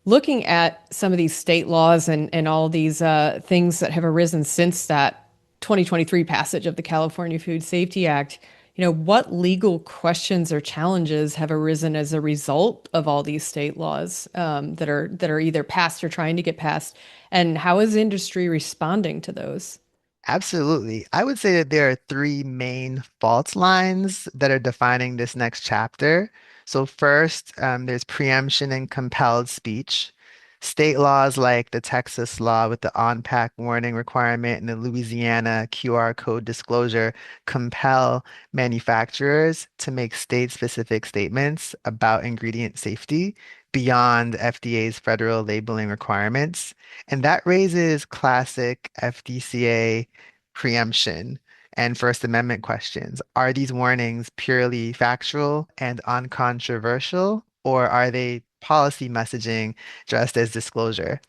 looking at some of these state laws and all these things that have arisen since that 2023 passage of the California Food Safety Act, what legal questions or challenges have arisen as a result of all these state laws that are either passed or trying to get passed, and how is industry responding to those? Absolutely. I would say that there are three main fault lines that are defining this next chapter. So first, there's preemption and compelled speech. State laws like the Texas law with the on-pack warning requirement and the Louisiana QR code disclosure compel manufacturers to make state-specific statements about ingredient safety beyond FDA's federal labeling requirements. And that raises classic FDCA preemption and First Amendment questions. Are these warnings purely factual and uncontroversial, or are they policy messaging dressed as disclosure?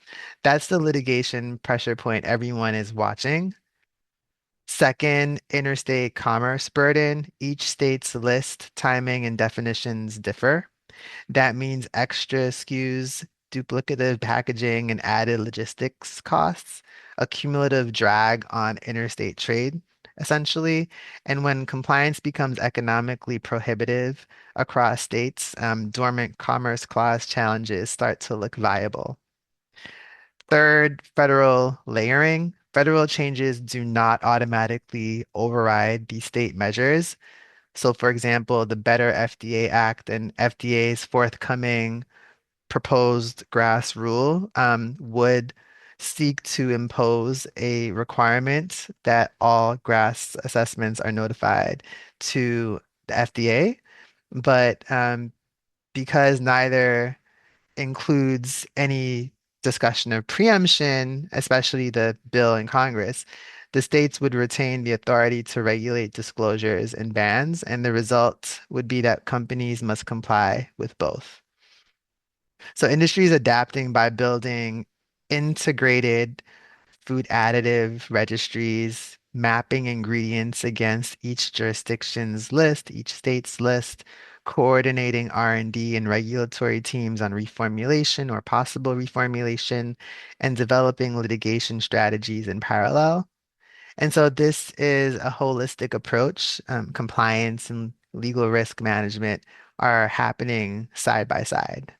That's the litigation pressure point everyone is watching. Second, interstate commerce burden. Each state's list, timing, and definitions differ. That means extra SKUs, duplicative packaging, and added logistics costs, a cumulative drag on interstate trade, essentially. And when compliance becomes economically prohibitive across states, dormant commerce clause challenges start to look viable. Third, federal layering. Federal changes do not automatically override the state measures. So, for example, the Better FDA Act and FDA's forthcoming proposed GRAS rule would seek to impose a requirement that all GRAS assessments are notified to the FDA. But because neither includes any discussion of preemption, especially the bill in Congress, the states would retain the authority to regulate disclosures and bans, and the result would be that companies must comply with both. So industry is adapting by building integrated food additive registries, mapping ingredients against each jurisdiction's list, each state's list, coordinating R&D and regulatory teams on reformulation or possible reformulation, and developing litigation strategies in parallel. And so this is a holistic approach. Compliance and legal risk management are happening side by side.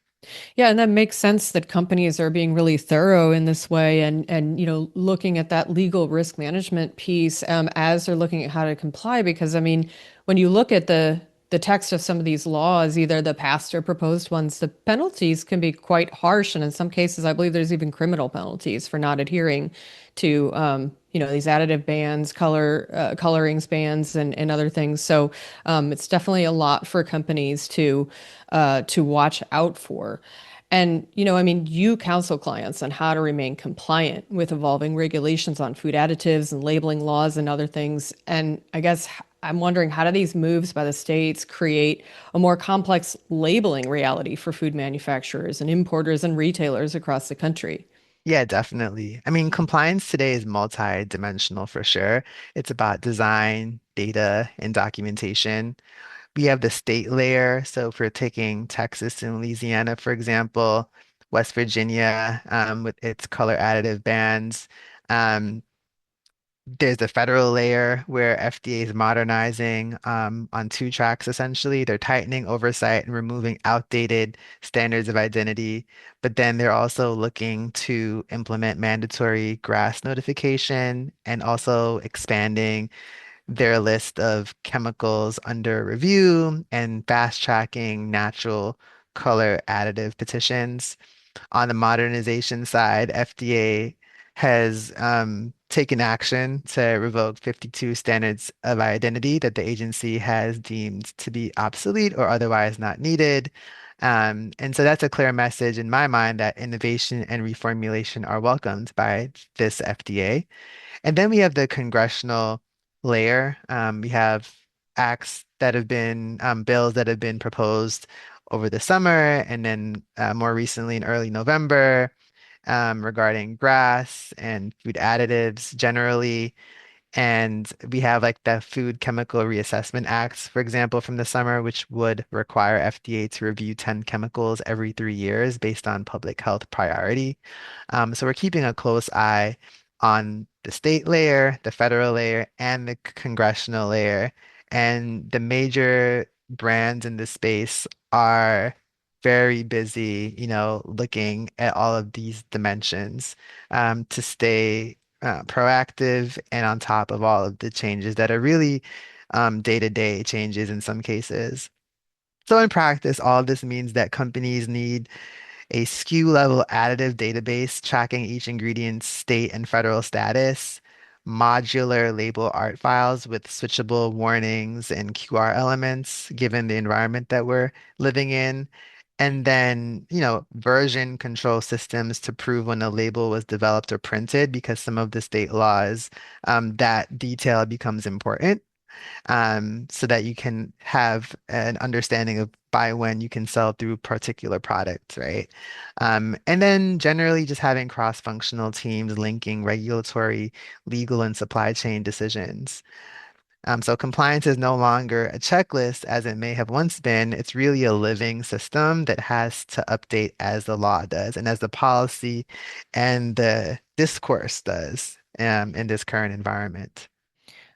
Yeah, and that makes sense that companies are being really thorough in this way and looking at that legal risk management piece as they're looking at how to comply. Because I mean, when you look at the the text of some of these laws, either the past or proposed ones, the penalties can be quite harsh. And in some cases, I believe there's even criminal penalties for not adhering to, these additive bans, colorings bans, and other things. So it's definitely a lot for companies to watch out for. And, you counsel clients on how to remain compliant with evolving regulations on food additives and labeling laws and other things. And I guess I'm wondering, how do these moves by the states create a more complex labeling reality for food manufacturers and importers and retailers across the country? Yeah, definitely. I mean, compliance today is multi-dimensional for sure. It's about design, data, and documentation. We have the state layer. So if we're taking Texas and Louisiana, for example, West Virginia, with its color additive bans, um, there's the federal layer where FDA is modernizing on two tracks essentially. They're tightening oversight and removing outdated standards of identity, but then they're also looking to implement mandatory GRAS notification and also expanding their list of chemicals under review and fast tracking natural color additive petitions. On the modernization side, FDA has taken action to revoke 52 standards of identity that the agency has deemed to be obsolete or otherwise not needed. And so that's a clear message in my mind that innovation and reformulation are welcomed by this FDA. And then we have the congressional layer. We have acts that have been bills that have been proposed over the summer, and then more recently in early November regarding GRAS and food additives generally. And we have like the Food Chemical Reassessment Acts, for example, from the summer, which would require FDA to review 10 chemicals every 3 years based on public health priority. So we're keeping a close eye on the state layer, the federal layer, and the congressional layer. And the major brands in this space are very busy, looking at all of these dimensions to stay proactive and on top of all of the changes that are really day-to-day changes in some cases. So in practice, all of this means that companies need a SKU level additive database tracking each ingredient's state and federal status, modular label art files with switchable warnings and QR elements given the environment that we're living in, and then, version control systems to prove when a label was developed or printed because some of the state laws, that detail becomes important so that you can have an understanding of by when you can sell through particular products, right? And then generally just having cross-functional teams linking regulatory, legal, and supply chain decisions. So compliance is no longer a checklist as it may have once been. It's really a living system that has to update as the law does and as the policy and the discourse does in this current environment.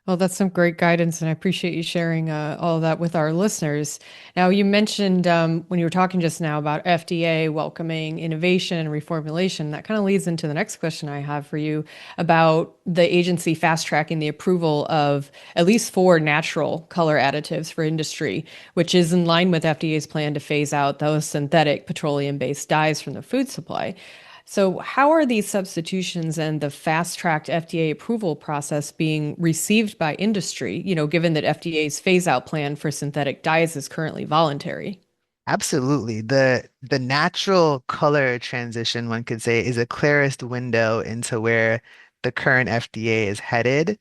Well, that's some great guidance, and I appreciate you sharing all of that with our listeners. Now, you mentioned when you were talking just now about FDA welcoming innovation and reformulation. That kind of leads into the next question I have for you about the agency fast tracking the approval of at least 4 natural color additives for industry, which is in line with FDA's plan to phase out those synthetic petroleum-based dyes from the food supply. So, how are these substitutions and the fast-tracked FDA approval process being received by industry, given that FDA's phase-out plan for synthetic dyes is currently voluntary? Absolutely. The natural color transition, one could say, is a clearest window into where the current FDA is headed.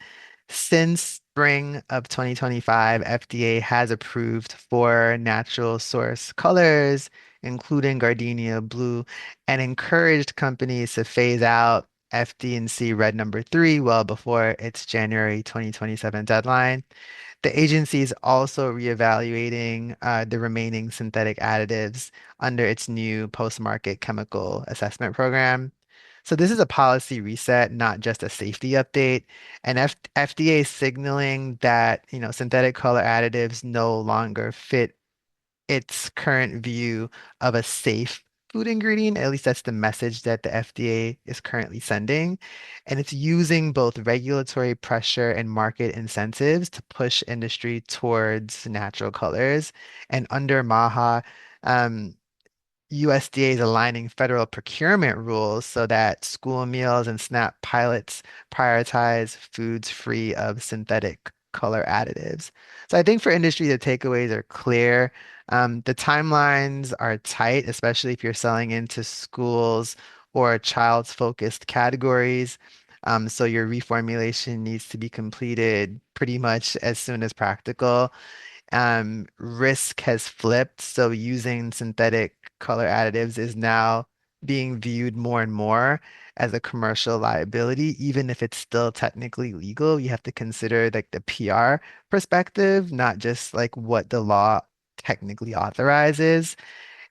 Since spring of 2025, FDA has approved 4 natural source colors, including gardenia blue, and encouraged companies to phase out FD&C red number 3 well before its January 2027 deadline. The agency is also reevaluating the remaining synthetic additives under its new post-market chemical assessment program. So this is a policy reset, not just a safety update. And FDA is signaling that, synthetic color additives no longer fit its current view of a safe food ingredient. At least that's the message that the FDA is currently sending. And it's using both regulatory pressure and market incentives to push industry towards natural colors. And under MAHA, USDA is aligning federal procurement rules so that school meals and SNAP pilots prioritize foods free of synthetic color additives. So I think for industry, the takeaways are clear. The timelines are tight, especially if you're selling into schools or child's focused categories. So your reformulation needs to be completed pretty much as soon as practical. Risk has flipped. So using synthetic color additives is now being viewed more and more as a commercial liability, even if it's still technically legal. You have to consider like the PR perspective, not just like what the law technically authorizes.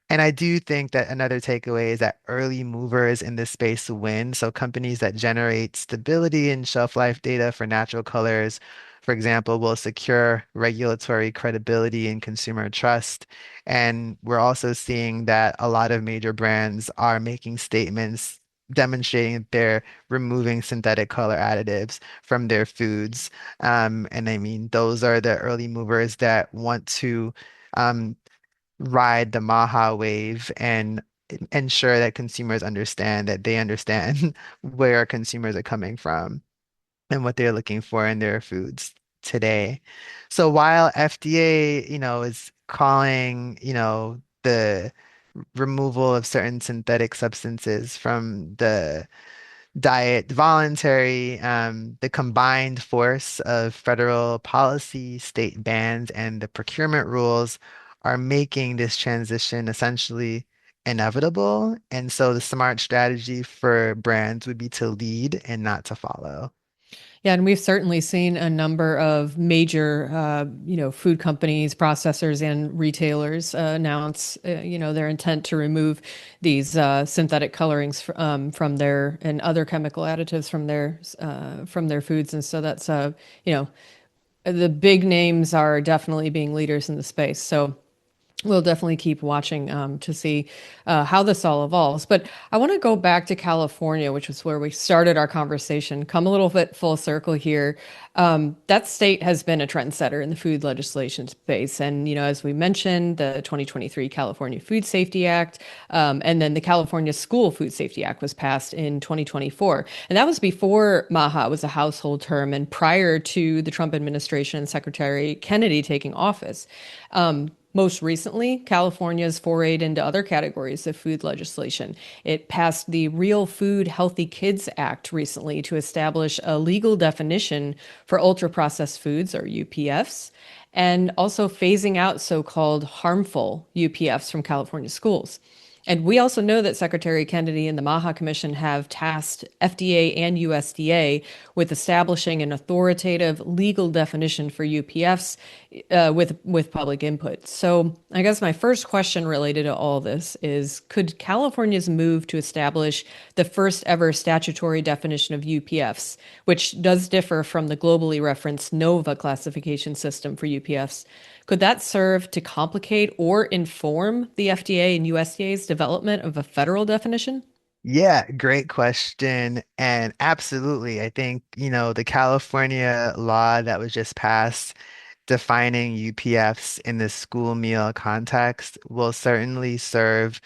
And I do think that another takeaway is that early movers in this space win. So companies that generate stability and shelf life data for natural colors, for example, will secure regulatory credibility and consumer trust. And we're also seeing that a lot of major brands are making statements demonstrating that they're removing synthetic color additives from their foods. And I mean, those are the early movers that want to um, ride the MAHA wave and ensure that consumers understand that they understand where consumers are coming from and what they're looking for in their foods today. So while FDA, is calling, the removal of certain synthetic substances from the diet voluntary, the combined force of federal policy, state bans, and the procurement rules are making this transition essentially inevitable. And so the smart strategy for brands would be to lead and not to follow. Yeah, and we've certainly seen a number of major, food companies, processors, and retailers announce, their intent to remove these synthetic colorings from their and other chemical additives from their foods, and so that's you know, the big names are definitely being leaders in the space. So we'll definitely keep watching to see how this all evolves. But I want to go back to California, which was where we started our conversation, come a little bit full circle here. That state has been a trendsetter in the food legislation space. And, as we mentioned, the 2023 California Food Safety Act, and then the California School Food Safety Act was passed in 2024. And that was before MAHA was a household term and prior to the Trump administration and Secretary Kennedy taking office. Most recently, California's forayed into other categories of food legislation. It passed the Real Food Healthy Kids Act recently to establish a legal definition for ultra-processed foods, or UPFs, and also phasing out so-called harmful UPFs from California schools. And we also know that Secretary Kennedy and the MAHA Commission have tasked FDA and USDA with establishing an authoritative legal definition for UPFs with public input. So I guess my first question related to all this is, could California's move to establish the first ever statutory definition of UPFs, which does differ from the globally referenced NOVA classification system for UPFs, could that serve to complicate or inform the FDA and USDA's development of a federal definition? Yeah, great question. And absolutely, I think, the California law that was just passed defining UPFs in the school meal context will certainly serve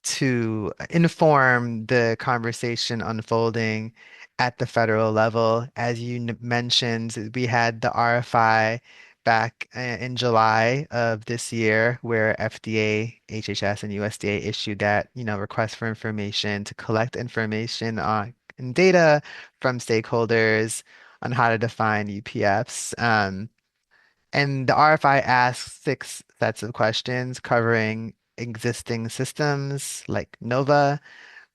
to inform the conversation unfolding at the federal level. As you mentioned, we had the RFI back in July of this year, where FDA, HHS, and USDA issued that, request for information to collect information on and data from stakeholders on how to define UPFs. And the RFI asks six sets of questions covering existing systems like NOVA,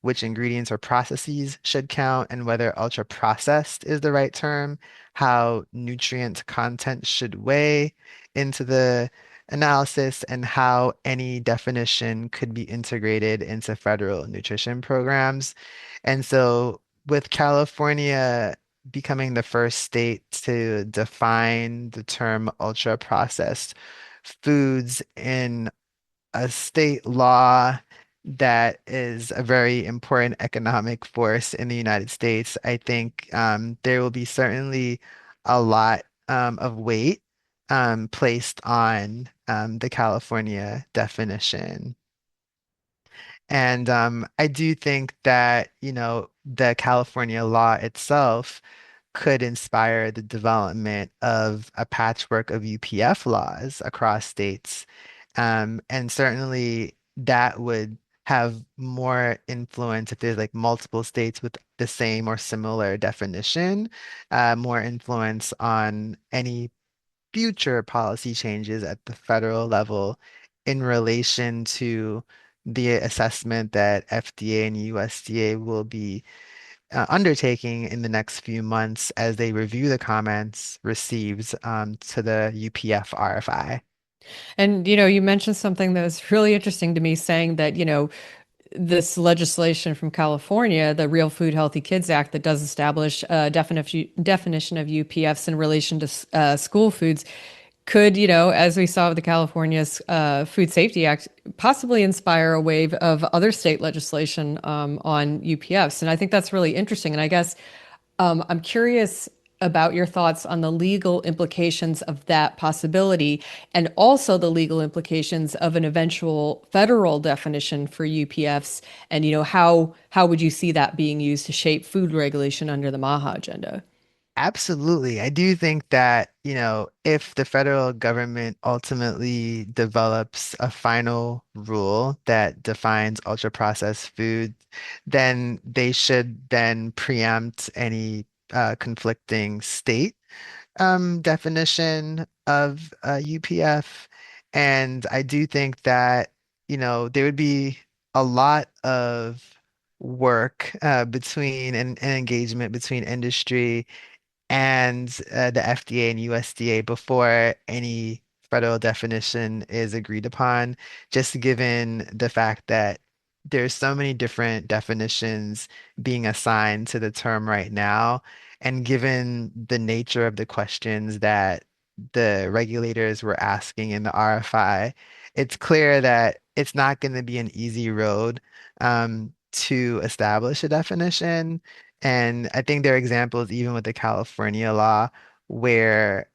which ingredients or processes should count, and whether ultra processed is the right term, how nutrient content should weigh into the analysis, and how any definition could be integrated into federal nutrition programs. And so, with California becoming the first state to define the term ultra processed foods in a state law, that is a very important economic force in the United States. I think there will be certainly a lot of weight placed on the California definition. And I do think that, the California law itself could inspire the development of a patchwork of UPF laws across states. And certainly that would have more influence if there's like multiple states with the same or similar definition, more influence on any future policy changes at the federal level in relation to the assessment that FDA and USDA will be undertaking in the next few months as they review the comments received to the UPF RFI. And, you mentioned something that was really interesting to me, saying that, this legislation from California, the Real Food Healthy Kids Act, that does establish a definition of UPFs in relation to school foods, could, as we saw with the California's Food Safety Act, possibly inspire a wave of other state legislation on UPFs. And I think that's really interesting. And I guess I'm curious about your thoughts on the legal implications of that possibility, and also the legal implications of an eventual federal definition for UPFs. And how would you see that being used to shape food regulation under the MAHA agenda? Absolutely. I do think that, if the federal government ultimately develops a final rule that defines ultra-processed food, then they should then preempt any conflicting state definition of UPF. And I do think that, there would be a lot of work between and engagement between industry and the FDA and USDA before any federal definition is agreed upon, just given the fact that there's so many different definitions being assigned to the term right now, and given the nature of the questions that the regulators were asking in the RFI, it's clear that it's not going to be an easy road to establish a definition. And I think there are examples even with the California law where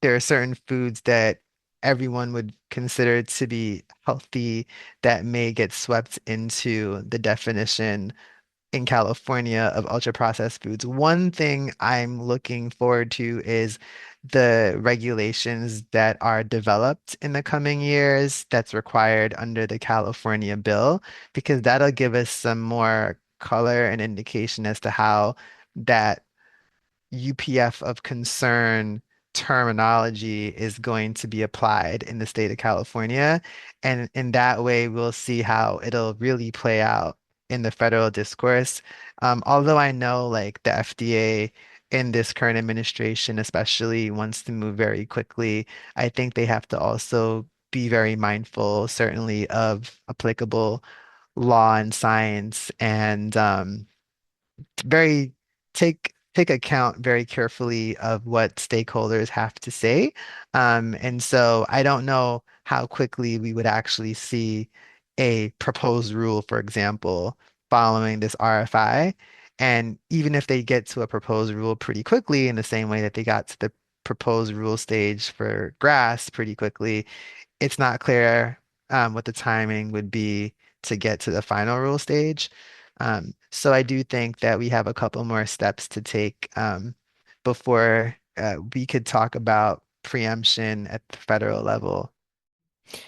there are certain foods that everyone would consider to be healthy that may get swept into the definition in California of ultra processed foods. One thing I'm looking forward to is the regulations that are developed in the coming years that's required under the California bill, because that'll give us some more color and indication as to how that UPF of concern terminology is going to be applied in the state of California. And in that way, we'll see how it'll really play out in the federal discourse. Although I know like the FDA in this current administration, especially wants to move very quickly, I think they have to also be very mindful, certainly, of applicable law and science and very take account very carefully of what stakeholders have to say. And so I don't know how quickly we would actually see a proposed rule, for example, following this RFI. And even if they get to a proposed rule pretty quickly, in the same way that they got to the proposed rule stage for GRAS pretty quickly, it's not clear what the timing would be to get to the final rule stage. So I do think that we have a couple more steps to take before we could talk about preemption at the federal level.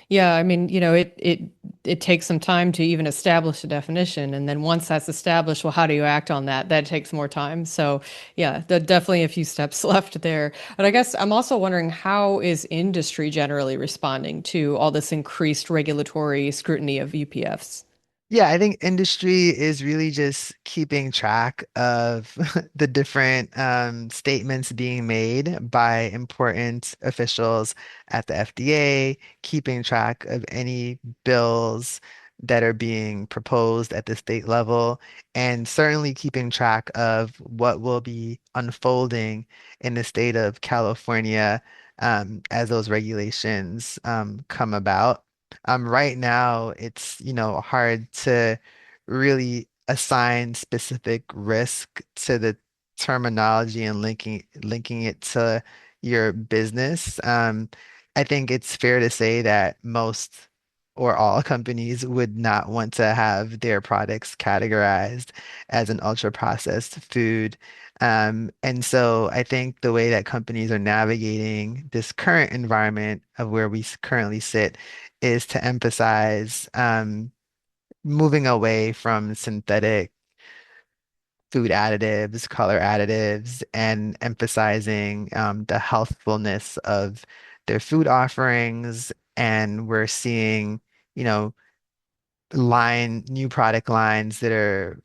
Yeah, I mean, it takes some time to even establish a definition, and then once that's established, well, how do you act on that? That takes more time. So, yeah, there are definitely a few steps left there. But I guess I'm also wondering, how is industry generally responding to all this increased regulatory scrutiny of UPFs? Yeah, I think industry is really just keeping track of the different statements being made by important officials at the FDA, keeping track of any bills that are being proposed at the state level, and certainly keeping track of what will be unfolding in the state of California as those regulations come about. Right now, it's, hard to really assign specific risk to the terminology and linking it to your business. I think it's fair to say that most or all companies would not want to have their products categorized as an ultra processed food. And so I think the way that companies are navigating this current environment of where we currently sit is to emphasize moving away from synthetic food additives, color additives, and emphasizing the healthfulness of their food offerings. And we're seeing, you know, new product lines that are,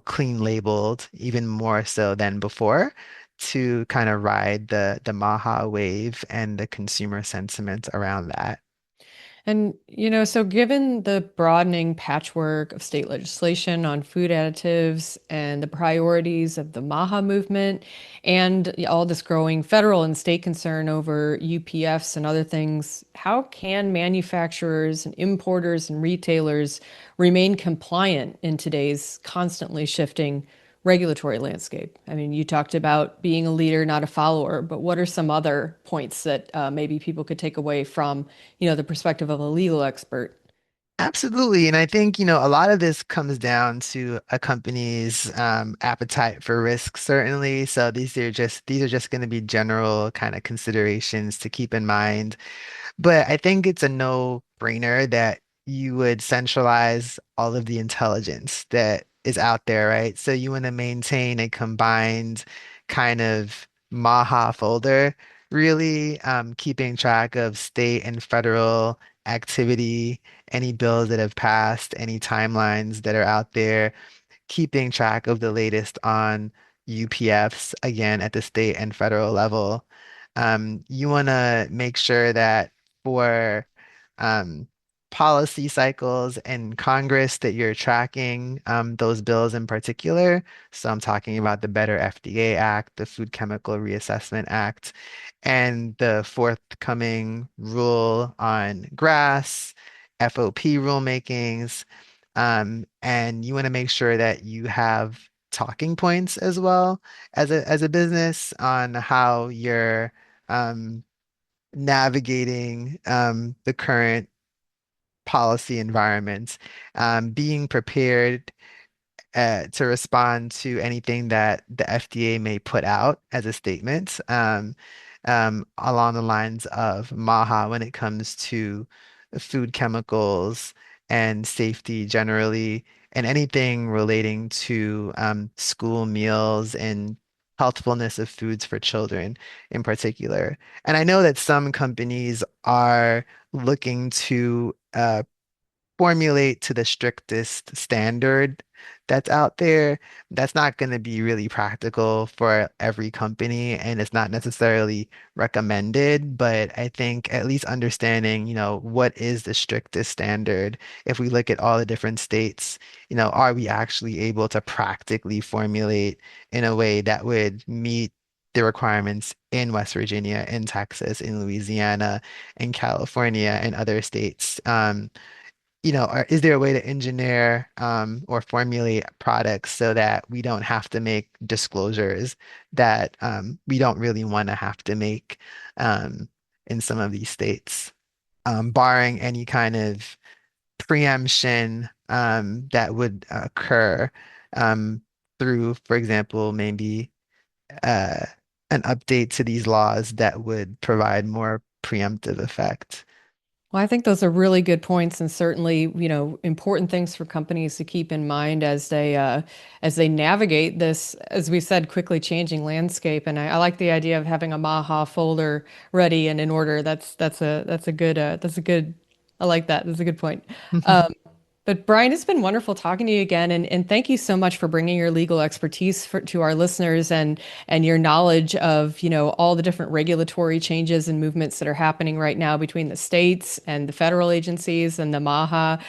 clean labeled even more so than before to kind of ride the MAHA wave and the consumer sentiment around that. And, so given the broadening patchwork of state legislation on food additives and the priorities of the MAHA movement and all this growing federal and state concern over UPFs and other things, how can manufacturers and importers and retailers remain compliant in today's constantly shifting regulatory landscape? I mean, you talked about being a leader, not a follower, but what are some other points that maybe people could take away from, the perspective of a legal expert? Absolutely. And I think, a lot of this comes down to a company's appetite for risk, certainly. So these are just going to be general kind of considerations to keep in mind. But I think it's a no-brainer that you would centralize all of the intelligence that is out there, right? So you want to maintain a combined kind of MAHA folder, really keeping track of state and federal activity, any bills that have passed, any timelines that are out there, keeping track of the latest on UPFs, again, at the state and federal level. You want to make sure that for um, policy cycles in Congress that you're tracking those bills in particular. So I'm talking about the Better FDA Act, the Food Chemical Reassessment Act, and the forthcoming rule on GRAS, FOP rulemakings. And you want to make sure that you have talking points as well as a business on how you're um, navigating the current policy environment, being prepared to respond to anything that the FDA may put out as a statement along the lines of MAHA when it comes to food chemicals and safety generally, and anything relating to school meals and healthfulness of foods for children in particular. And I know that some companies are looking to formulate to the strictest standard that's out there. That's not going to be really practical for every company, and it's not necessarily recommended. But I think at least understanding, what is the strictest standard? If we look at all the different states, are we actually able to practically formulate in a way that would meet the requirements in West Virginia, in Texas, in Louisiana, in California, and other states? Is there a way to engineer or formulate products so that we don't have to make disclosures that we don't really want to have to make um, in some of these states, barring any kind of preemption that would occur um, through, for example, maybe uh, an update to these laws that would provide more preemptive effect. Well, I think those are really good points and certainly, important things for companies to keep in mind as they navigate this, as we said, quickly changing landscape. And I like the idea of having a MAHA folder ready and in order. That's a good I like that. That's a good point. Um, But Brian, it's been wonderful talking to you again, and thank you so much for bringing your legal expertise to our listeners and your knowledge of all the different regulatory changes and movements that are happening right now between the states and the federal agencies and the MAHA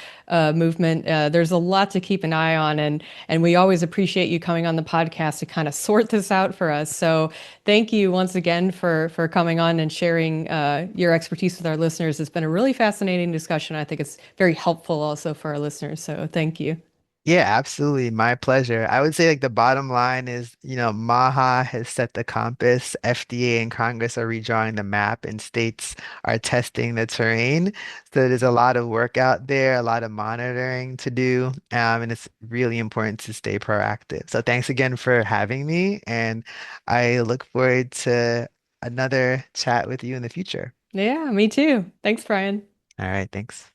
movement. There's a lot to keep an eye on, and we always appreciate you coming on the podcast to kind of sort this out for us. So thank you once again for coming on and sharing your expertise with our listeners. It's been a really fascinating discussion. I think it's very helpful also for our listeners. So thank you. Yeah, absolutely. My pleasure. I would say like the bottom line is, MAHA has set the compass. FDA and Congress are redrawing the map and states are testing the terrain. So there's a lot of work out there, a lot of monitoring to do. And it's really important to stay proactive. So thanks again for having me. And I look forward to another chat with you in the future. Yeah, me too. Thanks, Brian. All right. Thanks.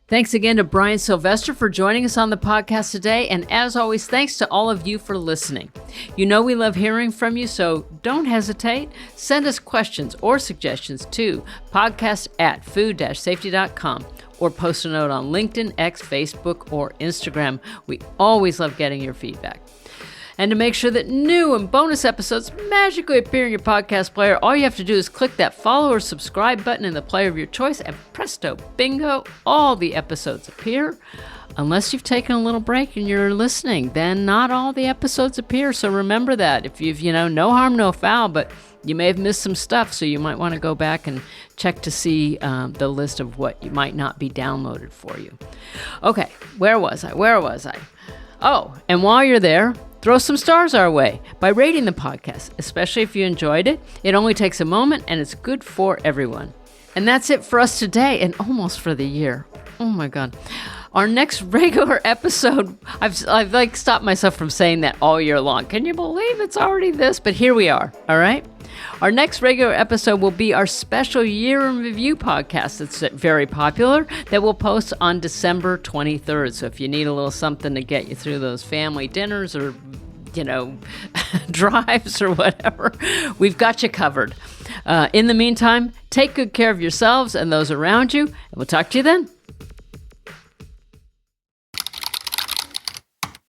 Thanks again to Brian Sylvester for joining us on the podcast today. And as always, thanks to all of you for listening. We love hearing from you, so don't hesitate. Send us questions or suggestions to podcast@food-safety.com or post a note on LinkedIn, X, Facebook, or Instagram. We always love getting your feedback. And to make sure that new and bonus episodes magically appear in your podcast player, all you have to do is click that follow or subscribe button in the player of your choice, and presto, bingo, all the episodes appear. Unless you've taken a little break and you're listening, then not all the episodes appear. So remember that. If you've, no harm, no foul, but you may have missed some stuff, so you might want to go back and check to see the list of what you might not be downloaded for you. Okay, where was I? Oh, and while you're there, throw some stars our way by rating the podcast, especially if you enjoyed it. It only takes a moment, and it's good for everyone. And that's it for us today, and almost for the year. Oh my God. Our next regular episode, I've like stopped myself from saying that all year long. Can you believe it's already this? But here we are, all right? Our next regular episode will be our special year in review podcast that's very popular that we'll post on December 23rd. So if you need a little something to get you through those family dinners or, drives or whatever, we've got you covered. In the meantime, take good care of yourselves and those around you, and we'll talk to you then.